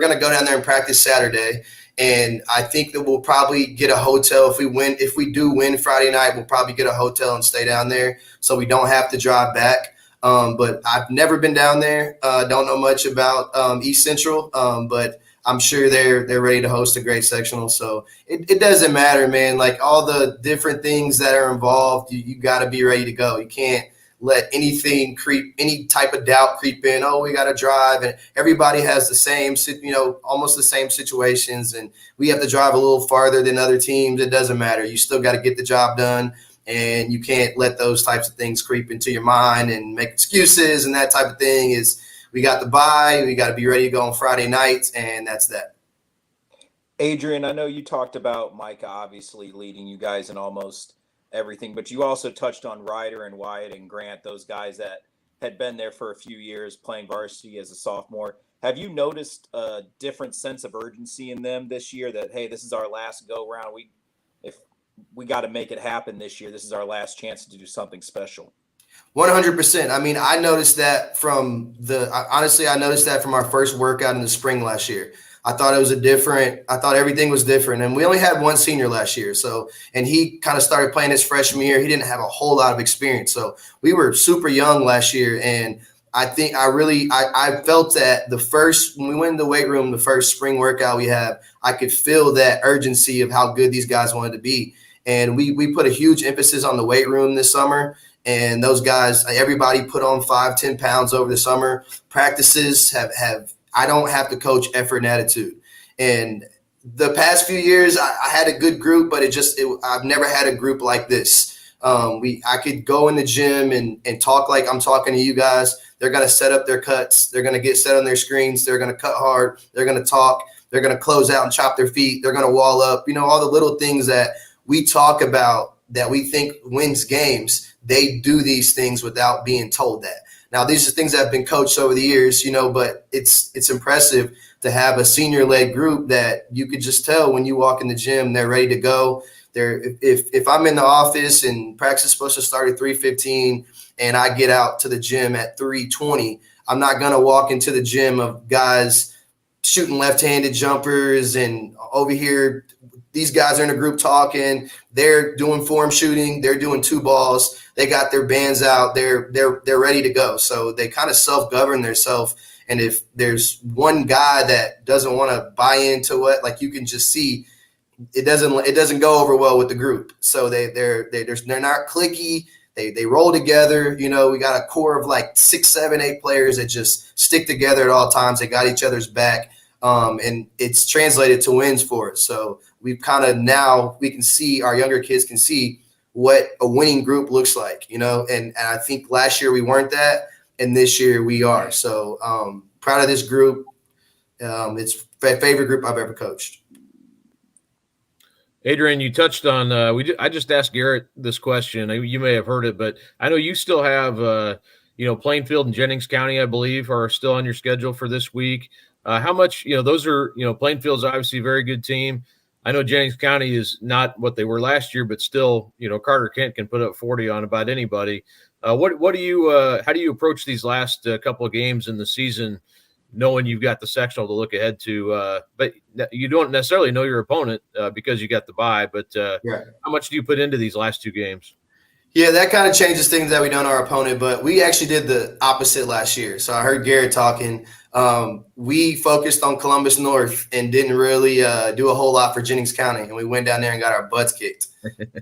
gonna go down there and practice Saturday, and I think that we'll probably get a hotel if we do win Friday night. We'll probably get a hotel and stay down there so we don't have to drive back. But I've never been down there. Don't know much about East Central, but I'm sure they're ready to host a great sectional. So it doesn't matter, man. Like all the different things that are involved, you got to be ready to go. You can't let anything any type of doubt creep in. Oh, we got to drive, and everybody has the same, almost the same situations, and we have to drive a little farther than other teams. It doesn't matter. You still got to get the job done, and you can't let those types of things creep into your mind and make excuses and that type of thing. We got the bye. We got to be ready to go on Friday nights, and that's that. Adrien, I know you talked about Micah obviously leading you guys in almost everything, but you also touched on Ryder and Wyatt and Grant, those guys that had been there for a few years playing varsity as a sophomore. Have you noticed a different sense of urgency in them this year that, hey, this is our last go round. If we got to make it happen this year, this is our last chance to do something special? 100%. I mean, I noticed that from our first workout in the spring last year. I thought everything was different. And we only had one senior last year. And he kind of started playing his freshman year. He didn't have a whole lot of experience. So we were super young last year. And I think I felt that when we went in the weight room, the first spring workout we had, I could feel that urgency of how good these guys wanted to be. And we put a huge emphasis on the weight room this summer. And those guys, everybody put on 5-10 pounds over the summer. Practices I don't have to coach effort and attitude. And the past few years, I had a good group, but I've never had a group like this. I could go in the gym and talk like I'm talking to you guys. They're going to set up their cuts. They're going to get set on their screens. They're going to cut hard. They're going to talk. They're going to close out and chop their feet. They're going to wall up. All the little things that we talk about that we think wins games. They do these things without being told that. Now, these are things that have been coached over the years, but it's impressive to have a senior-led group that you could just tell when you walk in the gym, they're ready to go. If I'm in the office and practice is supposed to start at 3:15 and I get out to the gym at 3:20, I'm not going to walk into the gym of guys shooting left-handed jumpers and over here these guys are in a group talking. They're doing form shooting. They're doing 2 balls. They got their bands out. They're ready to go. So they kind of self-govern themselves. And if there's one guy that doesn't want to buy into what, like you can just see, it doesn't go over well with the group. So they're not cliquey. They roll together. We got a core of like 6, 7, 8 players that just stick together at all times. They got each other's back. And it's translated to wins for us. So we've we can see, our younger kids can see what a winning group looks like, and I think last year we weren't that, and this year we are. So proud of this group. It's my favorite group I've ever coached. Adrien, you touched on I just asked Garrett this question. You may have heard it, but I know you still have Plainfield and Jennings County, I believe, are still on your schedule for this week. How much, those are, Plainfield's obviously a very good team. I know Jennings County is not what they were last year, but still, Carter Kent can put up 40 on about anybody. How do you approach these last couple of games in the season, knowing you've got the sectional to look ahead to, but you don't necessarily know your opponent because you got the bye, but How much do you put into these last 2 games? Yeah, that kind of changes things that we don't know our opponent, but we actually did the opposite last year. So I heard Garrett talking. We focused on Columbus North and didn't really do a whole lot for Jennings County, and we went down there and got our butts kicked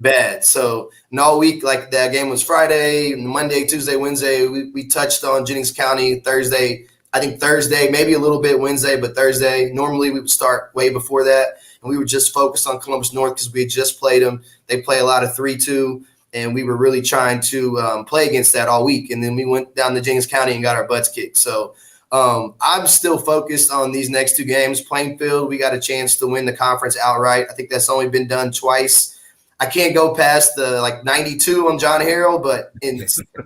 bad. So all week, like that game was Friday, Monday, Tuesday, Wednesday, we touched on Jennings County. Thursday, maybe a little bit Wednesday, but Thursday. Normally we would start way before that, and we were just focused on Columbus North because we had just played them. They play a lot of 3-2. And we were really trying to play against that all week. And then we went down to Jennings County and got our butts kicked. So I'm still focused on these next 2 games. Plainfield, we got a chance to win the conference outright. I think that's only been done twice. I can't go past the 92 on John Harrell, but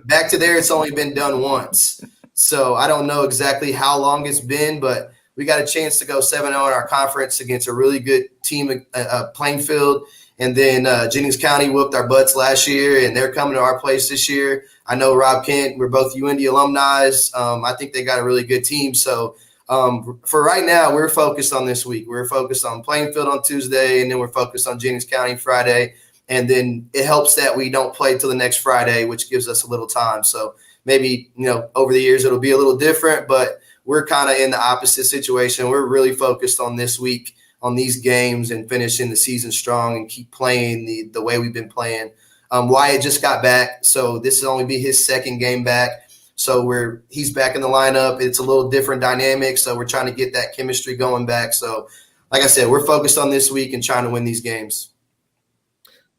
back to there, it's only been done once. So I don't know exactly how long it's been, but we got a chance to go 7-0 in our conference against a really good team, Plainfield. And then Jennings County whooped our butts last year, and they're coming to our place this year. I know Rob Kent. We're both UND alumni. I think they got a really good team. So for right now, we're focused on this week. We're focused on Plainfield on Tuesday, and then we're focused on Jennings County Friday. And then it helps that we don't play till the next Friday, which gives us a little time. So maybe, over the years it'll be a little different, but we're kind of in the opposite situation. We're really focused on this week, on these games, and finishing the season strong and keep playing the way we've been playing. Wyatt just got back, so this will only be his second game back. So he's back in the lineup. It's a little different dynamic, so we're trying to get that chemistry going back. So, like I said, we're focused on this week and trying to win these games.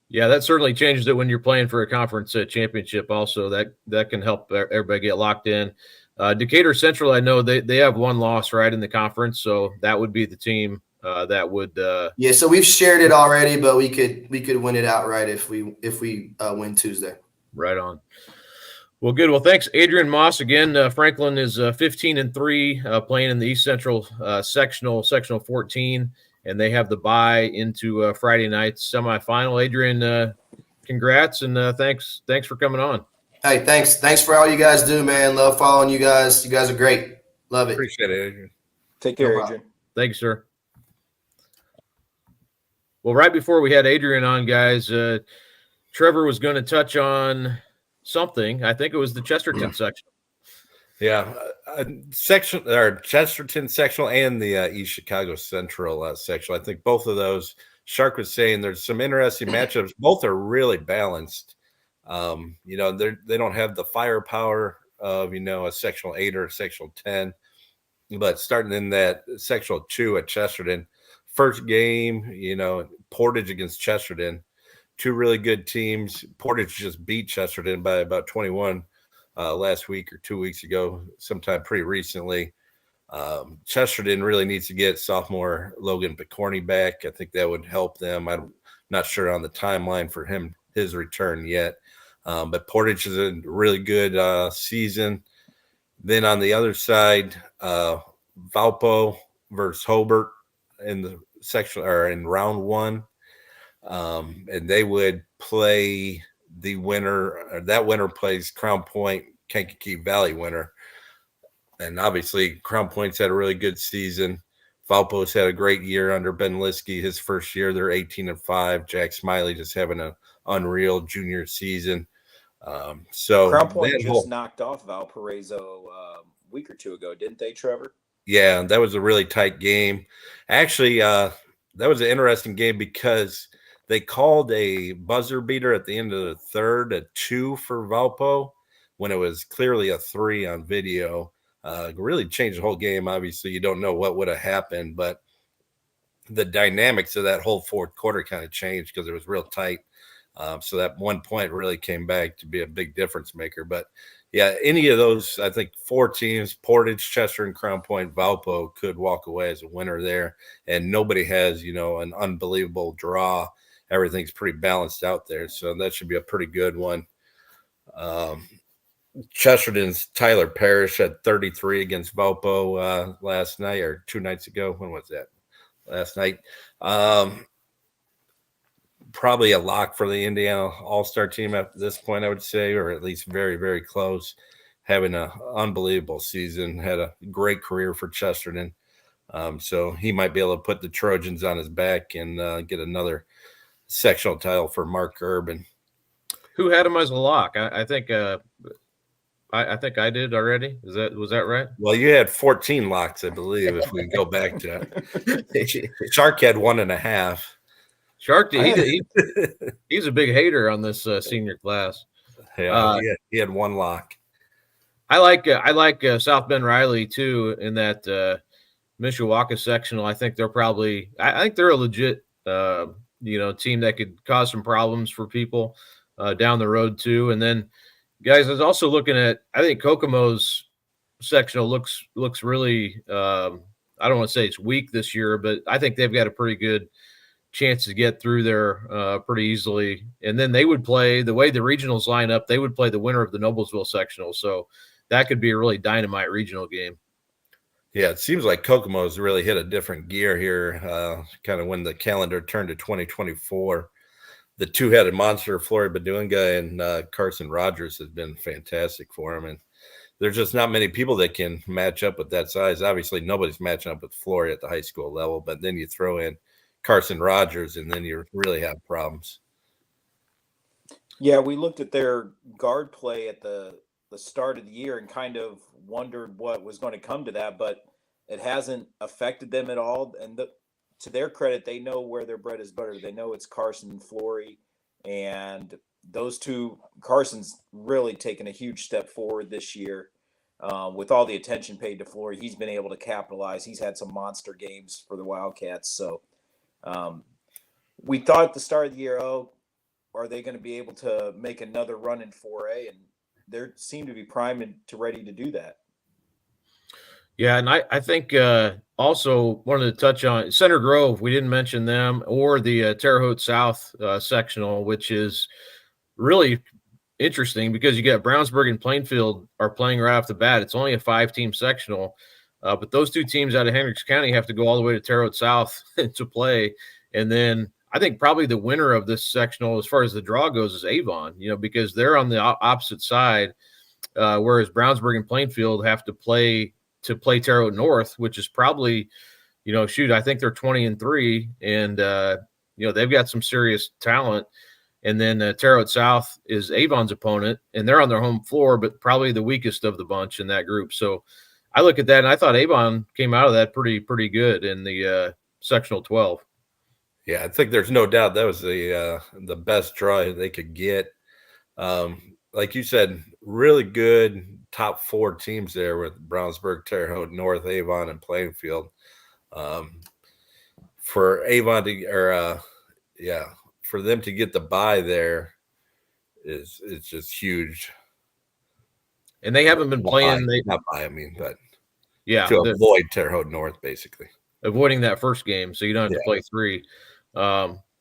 Yeah, that certainly changes it when you're playing for a conference championship. Also, that can help everybody get locked in. Decatur Central, I know they have one loss right in the conference, so that would be the team that would. Yeah, so we've shared it already, but we could win it outright if we win Tuesday. Right on. Well, good. Well, thanks, Adrien Moss. Again, Franklin is 15-3, playing in the East Central sectional 14, and they have the bye into Friday night's semifinal. Adrien, congrats, and thanks for coming on. Hey, thanks for all you guys do, man. Love following you guys. You guys are great. Love it. Appreciate it, Adrien. Take care, Adrien. Thanks, sir. Well, right before we had Adrien on, guys, Trevor was going to touch on something. I think it was the Chesterton section. Yeah, Chesterton sectional and the East Chicago Central sectional. I think both of those. Shark was saying there's some interesting matchups. Both are really balanced. They don't have the firepower of a sectional 8 or a sectional 10, but starting in that sectional 2 at Chesterton, first game, Portage against Chesterton. Two really good teams. Portage just beat Chesterton by about 21 last week or 2 weeks ago, sometime pretty recently. Chesterton really needs to get sophomore Logan Picorni back. I think that would help them. I'm not sure on the timeline for his return yet. But Portage is a really good season. Then on the other side, Valpo versus Hobart in the section or in round 1. And they would play the winner, or that winner plays Crown Point, Kankakee Valley winner. And obviously Crown Point's had a really good season. Valpo's had a great year under Ben Liskey. His first year, they're 18-5. Jack Smiley just having an unreal junior season. So Crown Point just knocked off Valparaiso a week or two ago, didn't they, Trevor? Yeah, that was a really tight game. Actually, that was an interesting game because they called a buzzer beater at the end of the third, a 2 for Valpo, when it was clearly a 3 on video. Really changed the whole game. Obviously, you don't know what would have happened, but the dynamics of that whole fourth quarter kind of changed because it was real tight. So that 1 point really came back to be a big difference maker. But yeah, any of those, I think 4 teams, Portage, Chester, and Crown Point, Valpo could walk away as a winner there. And nobody has, an unbelievable draw. Everything's pretty balanced out there. So that should be a pretty good one. Chesterton's Tyler Parrish had 33 against Valpo last night or 2 nights ago. When was that? Last night. Probably a lock for the Indiana All-Star team at this point, I would say, or at least very, very close. Having an unbelievable season, had a great career for Chesterton. So he might be able to put the Trojans on his back and get another sectional title for Mark Urban. Who had him as a lock? I think I think I did already. Was that right? Well, you had 14 locks, I believe, if we go back to it. Shark had 1.5. Shark, he's a big hater on this senior class. Yeah, he had 1 lock. I like South Bend Riley too in that Mishawaka sectional. I think they're a legit team that could cause some problems for people down the road too. And then, guys, I was also looking at, I think Kokomo's sectional looks really. I don't want to say it's weak this year, but I think they've got a pretty good chance to get through there pretty easily. And then they would play, the way the regionals line up, they would play the winner of the Noblesville sectional. So that could be a really dynamite regional game. Yeah, it seems like Kokomo's really hit a different gear here, kind of when the calendar turned to 2024. The 2-headed monster, Flory Badunga and Carson Rogers, has been fantastic for him. And there's just not many people that can match up with that size. Obviously, nobody's matching up with Flory at the high school level, but then you throw in Carson Rogers, and then you really have problems. Yeah, we looked at their guard play at the start of the year and kind of wondered what was going to come to that, but it hasn't affected them at all. And to their credit, they know where their bread is buttered. They know it's Carson and Flory, and those two, Carson's really taken a huge step forward this year. With all the attention paid to Flory, he's been able to capitalize. He's had some monster games for the Wildcats. So we thought at the start of the year, are they going to be able to make another run in 4A? And they seem to be primed and ready to do that. Yeah, and I think also wanted to touch on Center Grove. We didn't mention them, or the Terre Haute South sectional, which is really interesting because you got Brownsburg and Plainfield are playing right off the bat. It's only a 5-team sectional, but those two teams out of Hendricks County have to go all the way to Terre Haute South to play. And then I think probably the winner of this sectional, as far as the draw goes, is Avon. Because they're on the opposite side, whereas Brownsburg and Plainfield have to play Terre Haute North, which is probably, I think they're 20-3, and they've got some serious talent. And then Terre Haute South is Avon's opponent, and they're on their home floor, but probably the weakest of the bunch in that group. So I look at that, and I thought Avon came out of that pretty good in the sectional 12. Yeah, I think there's no doubt that was the best draw they could get. Like you said, really good top 4 teams there with Brownsburg, Terre Haute, North, Avon, and Plainfield. For Avon for them to get the bye there it's just huge. And they haven't been playing. To avoid Terre Haute North, basically. Avoiding that first game, so you don't have to play 3.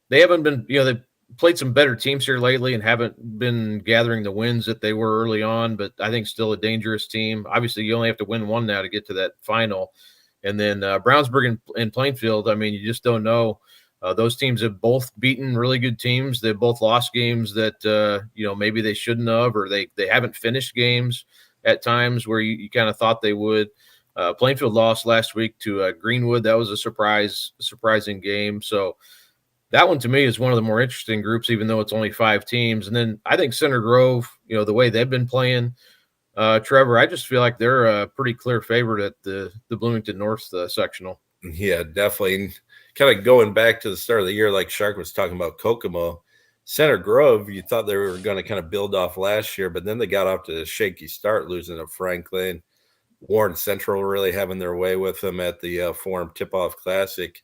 They haven't been, they played some better teams here lately and haven't been gathering the wins that they were early on, but I think still a dangerous team. Obviously, you only have to win one now to get to that final. And then Brownsburg and Plainfield, you just don't know. Those teams have both beaten really good teams. They've both lost games that, maybe they shouldn't have, or they haven't finished games at times where you kind of thought they would. Plainfield lost last week to Greenwood. That was a surprising game. So that one to me is one of the more interesting groups, even though it's only 5 teams. And then I think Center Grove, the way they've been playing, Trevor, I just feel like they're a pretty clear favorite at the Bloomington North sectional. Yeah, definitely. Kind of going back to the start of the year, like Shark was talking about Kokomo, Center Grove, you thought they were going to kind of build off last year, but then they got off to a shaky start, losing to Franklin. Warren Central really having their way with them at the Forum Tip-Off Classic.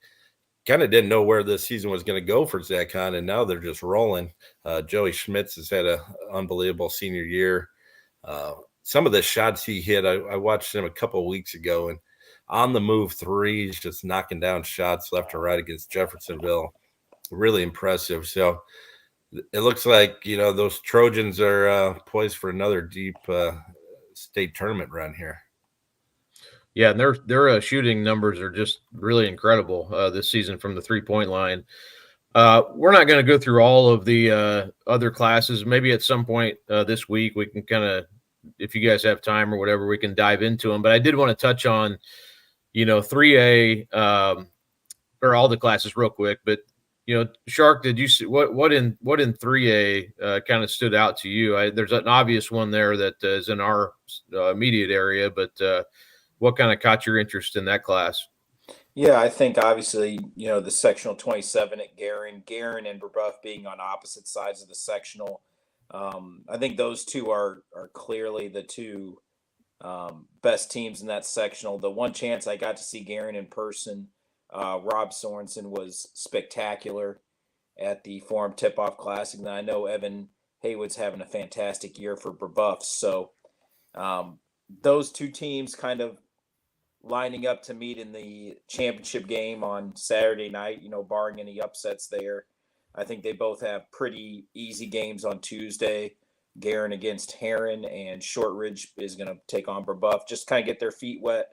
Kind of didn't know where this season was going to go for Zach Hahn, and now they're just rolling. Joey Schmitz has had an unbelievable senior year. Some of the shots he hit, I watched him a couple of weeks ago, and on the move threes, just knocking down shots left and right against Jeffersonville. Really impressive. So it looks like, those Trojans are poised for another deep state tournament run here. Yeah, and their shooting numbers are just really incredible this season from the 3-point line. We're not going to go through all of the other classes. Maybe at some point this week we can kind of, if you guys have time or whatever, we can dive into them. But I did want to touch on, 3A or all the classes real quick. But Shark, did you see what in 3A kind of stood out to you? There's an obvious one there that is in our immediate area, but what kind of caught your interest in that class? Yeah, I think obviously, the sectional 27 at Guerin and Brebeuf being on opposite sides of the sectional. I think those two are clearly the two best teams in that sectional. The one chance I got to see Guerin in person, Rob Sorensen was spectacular at the Forum Tip-Off Classic. And I know Evan Haywood's having a fantastic year for Brebeuf. So those two teams kind of lining up to meet in the championship game on Saturday night, barring any upsets there. I think they both have pretty easy games on Tuesday. Guerin against Heron, and Shortridge is going to take on Brebeuf. Just kind of get their feet wet.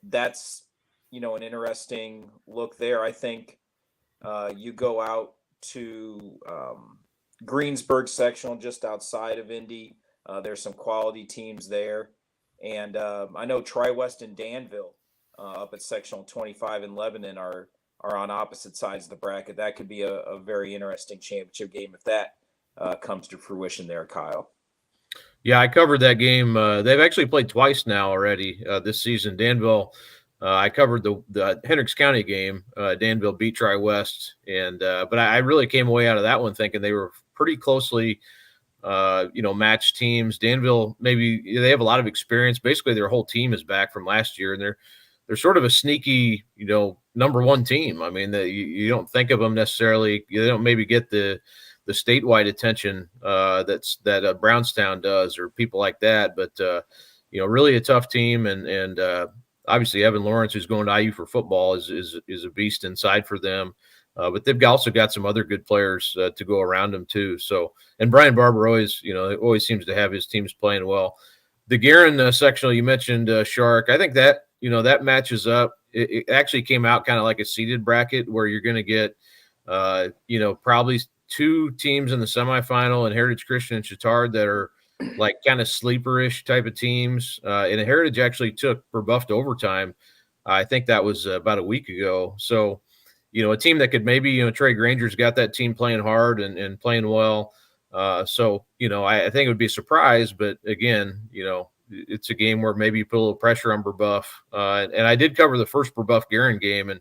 That's, an interesting look there. I think you go out to Greensburg sectional, just outside of Indy. There's some quality teams there. And I know Tri-West and Danville up at sectional 25 in Lebanon are on opposite sides of the bracket. That could be a very interesting championship game if that comes to fruition there, Kyle. Yeah, I covered that game. They've actually played twice now already this season. Danville, I covered the Hendricks County game. Danville beat Tri-West, and but I really came away out of that one thinking they were pretty closely, matched teams. Danville, maybe they have a lot of experience. Basically, their whole team is back from last year, and they're sort of a sneaky, number one team. I mean, you don't think of them necessarily. They don't maybe get the statewide attention that Brownstown does or people like that. But really a tough team, and obviously Evan Lawrence, who's going to IU for football, is a beast inside for them. But they've also got some other good players to go around them too. So, and Brian Barber always seems to have his teams playing well. The Guerin sectional you mentioned, Shark. I think that that matches up. It actually came out kind of like a seeded bracket where you're going to get, probably two teams in the semifinal, and Heritage Christian and Chittard that are like kind of sleeperish type of teams. And Heritage actually took Brebeuf to overtime. I think that was about a week ago. So, a team that could maybe, Trey Granger's got that team playing hard and playing well. I think it would be a surprise, but again, it's a game where maybe you put a little pressure on Brebeuf. And I did cover the first Brebeuf-Guerin game, and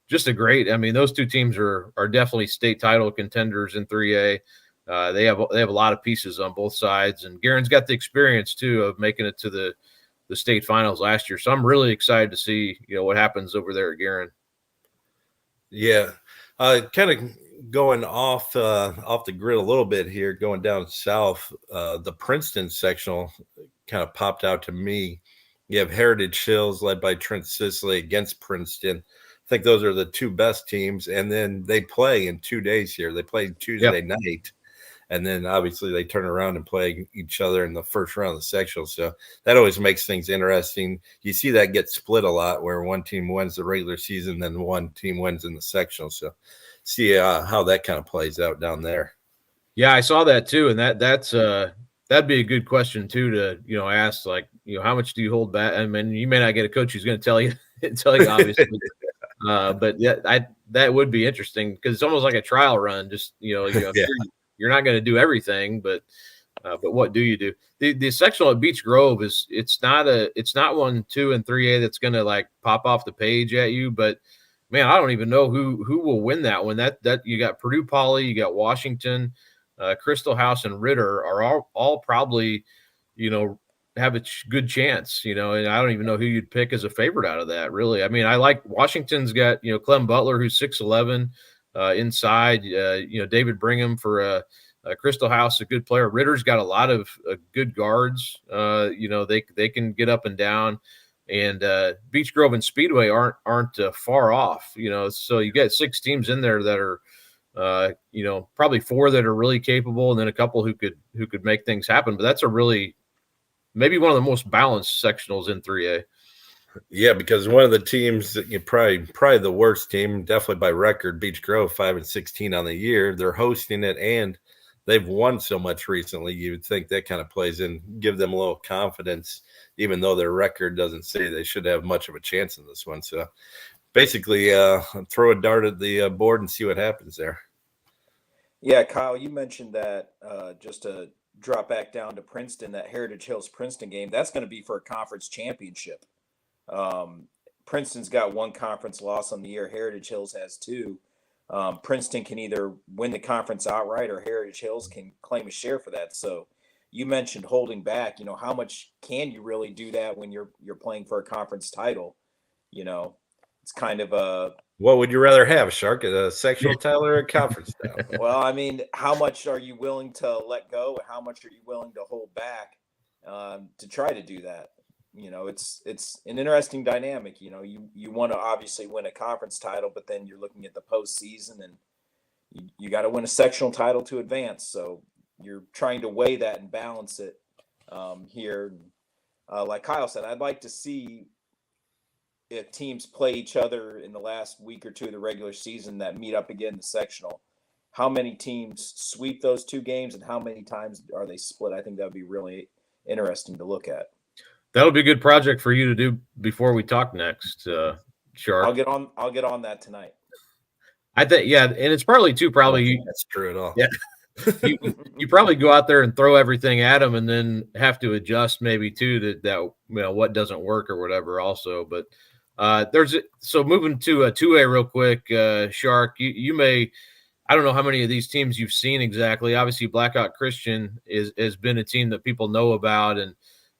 just those two teams are definitely state title contenders in 3A. They have a lot of pieces on both sides, and Guerin's got the experience too of making it to the state finals last year. So I'm really excited to see, what happens over there at Guerin. Yeah. Kind of going off the grid a little bit here, going down south, the Princeton sectional kind of popped out to me. You have Heritage Hills led by Trent Sisley against Princeton. I think those are the two best teams. And then they play in 2 days here. They play Tuesday night. And then obviously they turn around and play each other in the first round of the sectional. So that always makes things interesting. You see that get split a lot where one team wins the regular season, then one team wins in the sectional. So see how that kind of plays out down there. Yeah, I saw that too. And that'd be a good question too to, ask, like, how much do you hold back? I mean, you may not get a coach who's going to tell you obviously. But yeah, that would be interesting because it's almost like a trial run. Just, sure you're not going to do everything, but what do you do? The sectional at Beech Grove it's not 1, 2, and 3A that's going to like pop off the page at you. But man, I don't even know who will win that one. That you got Purdue Poly, you got Washington, Crystal House, and Ritter are all probably, have a good chance, and I don't even know who you'd pick as a favorite out of that, really. I mean, I like Washington's got, Clem Butler, who's 6'11", inside, David Brigham for Crystal House, a good player. Ritter's got a lot of good guards. They can get up and down, and Beech Grove and Speedway aren't far off. So you got 6 teams in there that are, probably 4 that are really capable, and then a couple who could make things happen. But that's maybe one of the most balanced sectionals in 3A. Yeah, because one of the teams that you probably the worst team, definitely by record, Beech Grove, 5-16 on the year. They're hosting it, and they've won so much recently. You would think that kind of plays in, give them a little confidence, even though their record doesn't say they should have much of a chance in this one. So basically, throw a dart at the board and see what happens there. Yeah, Kyle, you mentioned that just to drop back down to Princeton, that Heritage Hills Princeton game, that's going to be for a conference championship. Princeton's got 1 conference loss on the year. Heritage Hills has 2. Princeton can either win the conference outright, or Heritage Hills can claim a share for that. So you mentioned holding back, how much can you really do that when you're playing for a conference title? It's kind of a, what would you rather have, Shark, a sectional title or a conference title? Well, I mean, how much are you willing to let go, and how much are you willing to hold back to try to do that? It's an interesting dynamic. You want to obviously win a conference title, but then you're looking at the postseason, and you got to win a sectional title to advance. So you're trying to weigh that and balance it here. Like Kyle said, I'd like to see if teams play each other in the last week or 2 of the regular season that meet up again in the sectional, how many teams sweep those 2 games and how many times are they split? I think that would be really interesting to look at. That'll be a good project for you to do before we talk next, Shark. I'll get on that tonight. I think, yeah, and it's probably that's true at all. Yeah. you probably go out there and throw everything at them, and then have to adjust maybe too that what doesn't work or whatever. Also, but so moving to a 2A real quick, Shark. You may, I don't know how many of these teams you've seen exactly. Obviously, Blackhawk Christian has been a team that people know about, and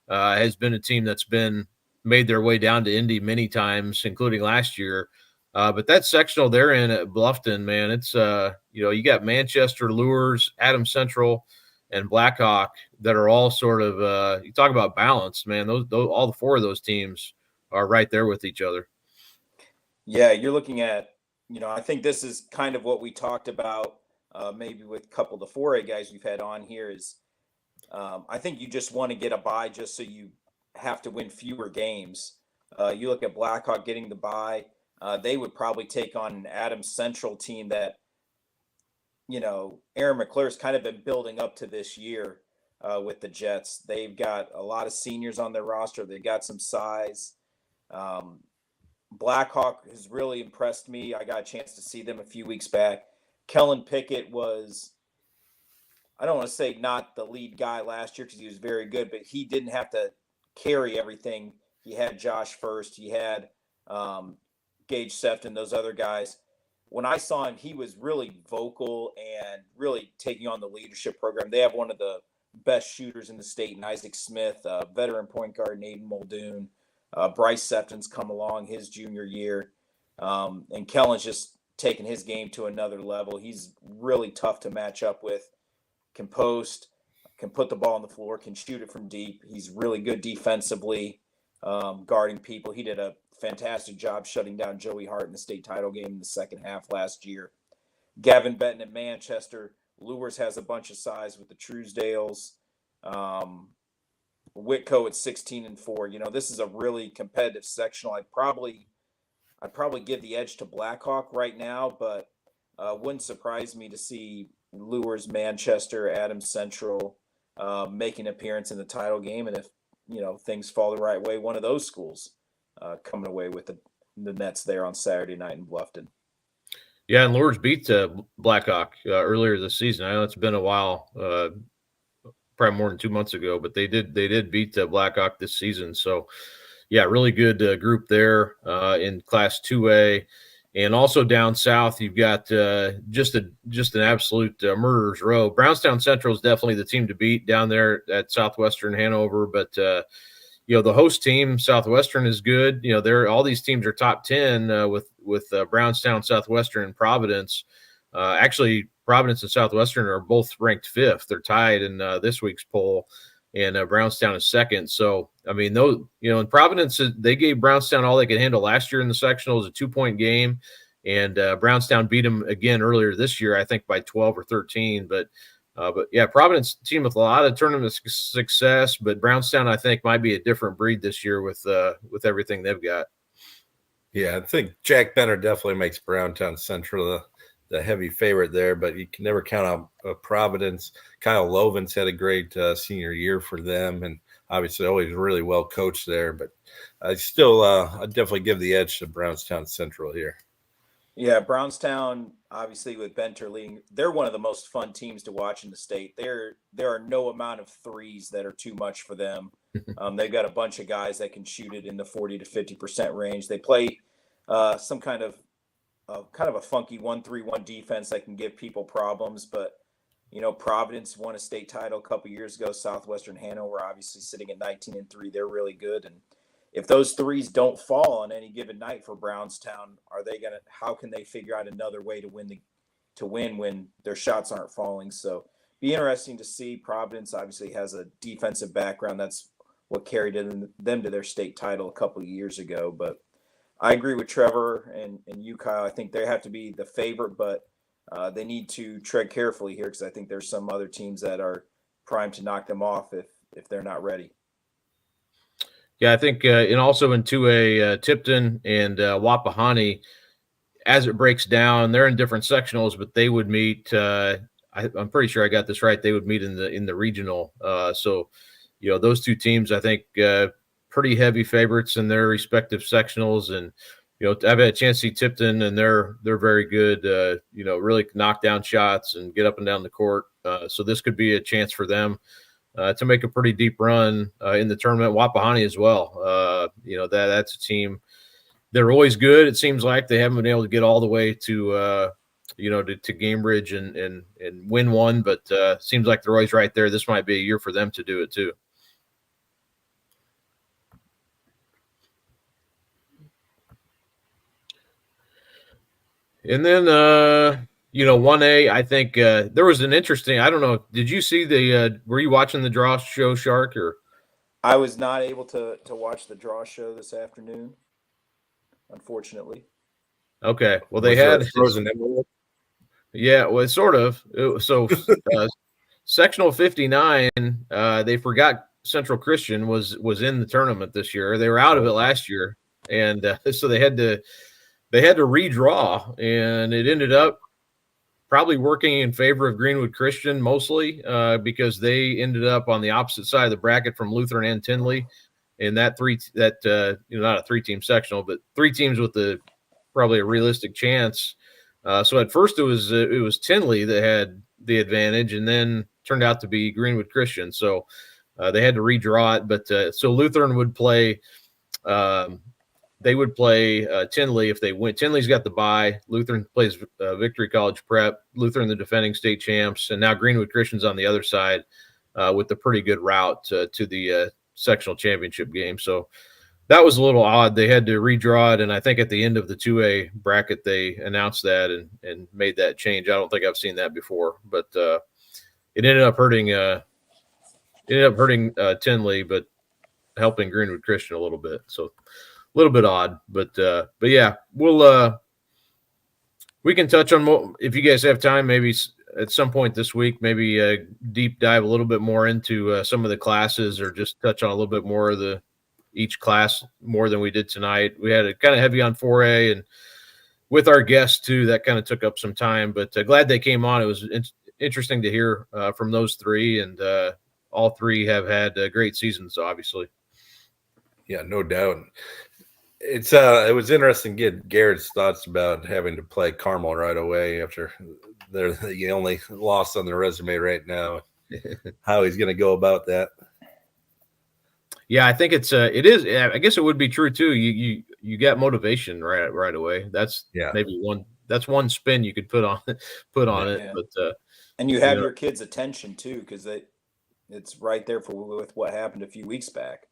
has been a team that's been made their way down to Indy many times, including last year. But that sectional they're in at Bluffton, man, it's you got Manchester, Lures, Adams Central, and Blackhawk that are all sort of you talk about balance, man. Those all the four of those teams are right there with each other. Yeah, you're looking at, I think this is kind of what we talked about, maybe with a couple of the 4A guys we've had on here is, I think you just want to get a bye just so you have to win fewer games. You look at Blackhawk getting the bye, they would probably take on an Adams Central team that, Aaron McClure's kind of been building up to this year with the Jets. They've got a lot of seniors on their roster. They've got some size. Blackhawk has really impressed me. I got a chance to see them a few weeks back. Kellen Pickett was, I don't want to say not the lead guy last year because he was very good, but he didn't have to carry everything. He had Josh First. He had Gage Sefton, those other guys. When I saw him, he was really vocal and really taking on the leadership program. They have one of the best shooters in the state in Isaac Smith, veteran point guard Aiden Muldoon. Bryce Sefton's come along his junior year. And Kellen's just taken his game to another level. He's really tough to match up with, can post, can put the ball on the floor, can shoot it from deep. He's really good defensively, guarding people. He did a fantastic job shutting down Joey Hart in the state title game in the second half last year. Gavin Benton at Manchester. Lures has a bunch of size with the Truesdales. Whitco at 16-4. This is a really competitive sectional. I'd probably give the edge to Blackhawk right now, but wouldn't surprise me to see Lures, Manchester, Adams Central make an appearance in the title game, and if things fall the right way, one of those schools coming away with the Nets there on Saturday night in Bluffton. Yeah, and Lures beat Blackhawk earlier this season. I know it's been a while. Probably more than 2 months ago, but they did beat Blackhawk this season. So, yeah, really good group there in Class 2A, and also down south you've got just an absolute murderer's row. Brownstown Central is definitely the team to beat down there at Southwestern Hanover, but the host team Southwestern is good. All these teams are top 10 with Brownstown, Southwestern, and Providence. Actually, Providence and Southwestern are both ranked 5th. They're tied in this week's poll, and Brownstown is 2nd. So, I mean, in Providence, they gave Brownstown all they could handle last year in the sectional. It was a 2-point game, and Brownstown beat them again earlier this year, I think by 12 or 13. But yeah, Providence team with a lot of tournament success, but Brownstown, I think, might be a different breed this year with everything they've got. Yeah, I think Jack Benner definitely makes Brownstown Central the heavy favorite there, but you can never count on Providence. Kyle Lovin's had a great senior year for them, and obviously always really well coached there. But I still I'd definitely give the edge to Brownstown Central here. Yeah, Brownstown, obviously with Benter leading, they're one of the most fun teams to watch in the state. There are no amount of threes that are too much for them. They've got a bunch of guys that can shoot it in the 40 to 50% range. They play some kind of a funky 1-3-1 defense that can give people problems. But, Providence won a state title a couple years ago. Southwestern Hanover obviously sitting at 19-3. They're really good. And if those threes don't fall on any given night for Brownstown, how can they figure out another way to win when their shots aren't falling? So be interesting to see. Providence obviously has a defensive background. That's what carried them to their state title a couple of years ago. But I agree with Trevor and you, Kyle. I think they have to be the favorite, but they need to tread carefully here because I think there's some other teams that are primed to knock them off if they're not ready. Yeah, I think, and also in 2A, Tipton and Wapahani, as it breaks down, they're in different sectionals, but they would meet. I'm pretty sure I got this right. They would meet in the regional. So, those two teams, I think, pretty heavy favorites in their respective sectionals. And, I've had a chance to see Tipton, and they're very good, really knock down shots and get up and down the court. So this could be a chance for them to make a pretty deep run in the tournament. Wapahani as well. That's a team. They're always good. It seems like they haven't been able to get all the way to to Cambridge and win one. But seems like they're always right there. This might be a year for them to do it too. And then 1A, I think there was an interesting. I don't know. Did you see were you watching the draw show, Shark? Or I was not able to watch the draw show this afternoon, unfortunately. Okay, well they had frozen. Yeah, well, sort of. So sectional 59, they forgot Central Christian was in the tournament this year. They were out of it last year, and so they had to redraw, and it ended up probably working in favor of Greenwood Christian mostly because they ended up on the opposite side of the bracket from Lutheran and Tinley, and not a 3-team sectional, but 3 teams with probably a realistic chance. So at first it was Tinley that had the advantage, and then turned out to be Greenwood Christian. So they had to redraw it, but so Lutheran would play. They would play Tinley if they win. Tinley's got the bye. Lutheran plays Victory College Prep. Lutheran, the defending state champs, and now Greenwood Christian's on the other side with a pretty good route to the sectional championship game. So that was a little odd. They had to redraw it, and I think at the end of the 2A bracket they announced that and made that change. I don't think I've seen that before, but it ended up hurting Tinley, but helping Greenwood Christian a little bit. So a little bit odd, but yeah, we can touch on more if you guys have time. Maybe at some point this week, maybe deep dive a little bit more into some of the classes, or just touch on a little bit more of each class more than we did tonight. We had it kind of heavy on 4A, and with our guests too, that kind of took up some time. But glad they came on. It was interesting to hear from those 3, and all 3 have had great seasons, obviously. Yeah, no doubt. It was interesting to get Garrett's thoughts about having to play Carmel right away after they're the only loss on their resume right now. How he's going to go about that. Yeah, I think it is. I guess it would be true too. You get motivation right away. That's maybe one spin you could put on it. Yeah. But and you have your kids' attention too, because it's right there with what happened a few weeks back.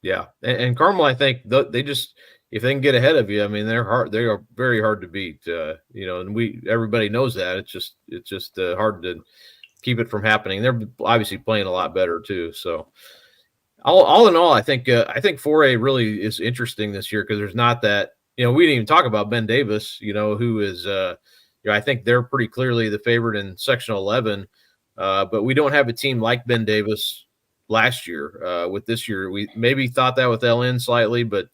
Yeah, and Carmel, I think they just, if they can get ahead of you, I mean, they're hard. They are very hard to beat. And everybody knows that. It's just hard to keep it from happening. They're obviously playing a lot better too. So all in all, I think 4A really is interesting this year because there's not that. We didn't even talk about Ben Davis. Who is I think they're pretty clearly the favorite in Sectional 11, but we don't have a team like Ben Davis last year. With this year, we maybe thought that with LN slightly, but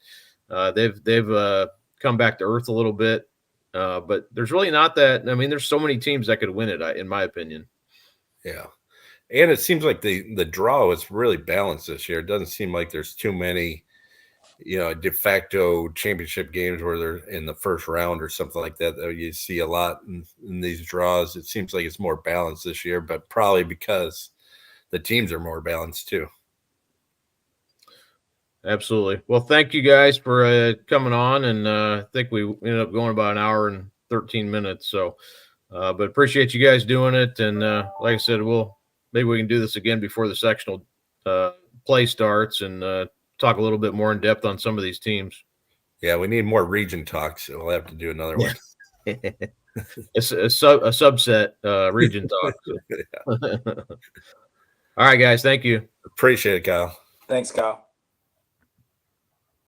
they've come back to earth a little bit. But there's really not that. I mean, there's so many teams that could win it, in my opinion. Yeah, and it seems like the draw is really balanced this year. It doesn't seem like there's too many, de facto championship games where they're in the first round or something like that. You see a lot in these draws. It seems like it's more balanced this year, but probably because the teams are more balanced too. Absolutely. Well, thank you guys for coming on, and I think we ended up going about an hour and 13 minutes. So, but appreciate you guys doing it. And like I said, maybe we can do this again before the sectional play starts and talk a little bit more in depth on some of these teams. Yeah, we need more region talks. So we'll have to do another one. It's a subset region talk. All right, guys. Thank you. Appreciate it, Kyle. Thanks, Kyle.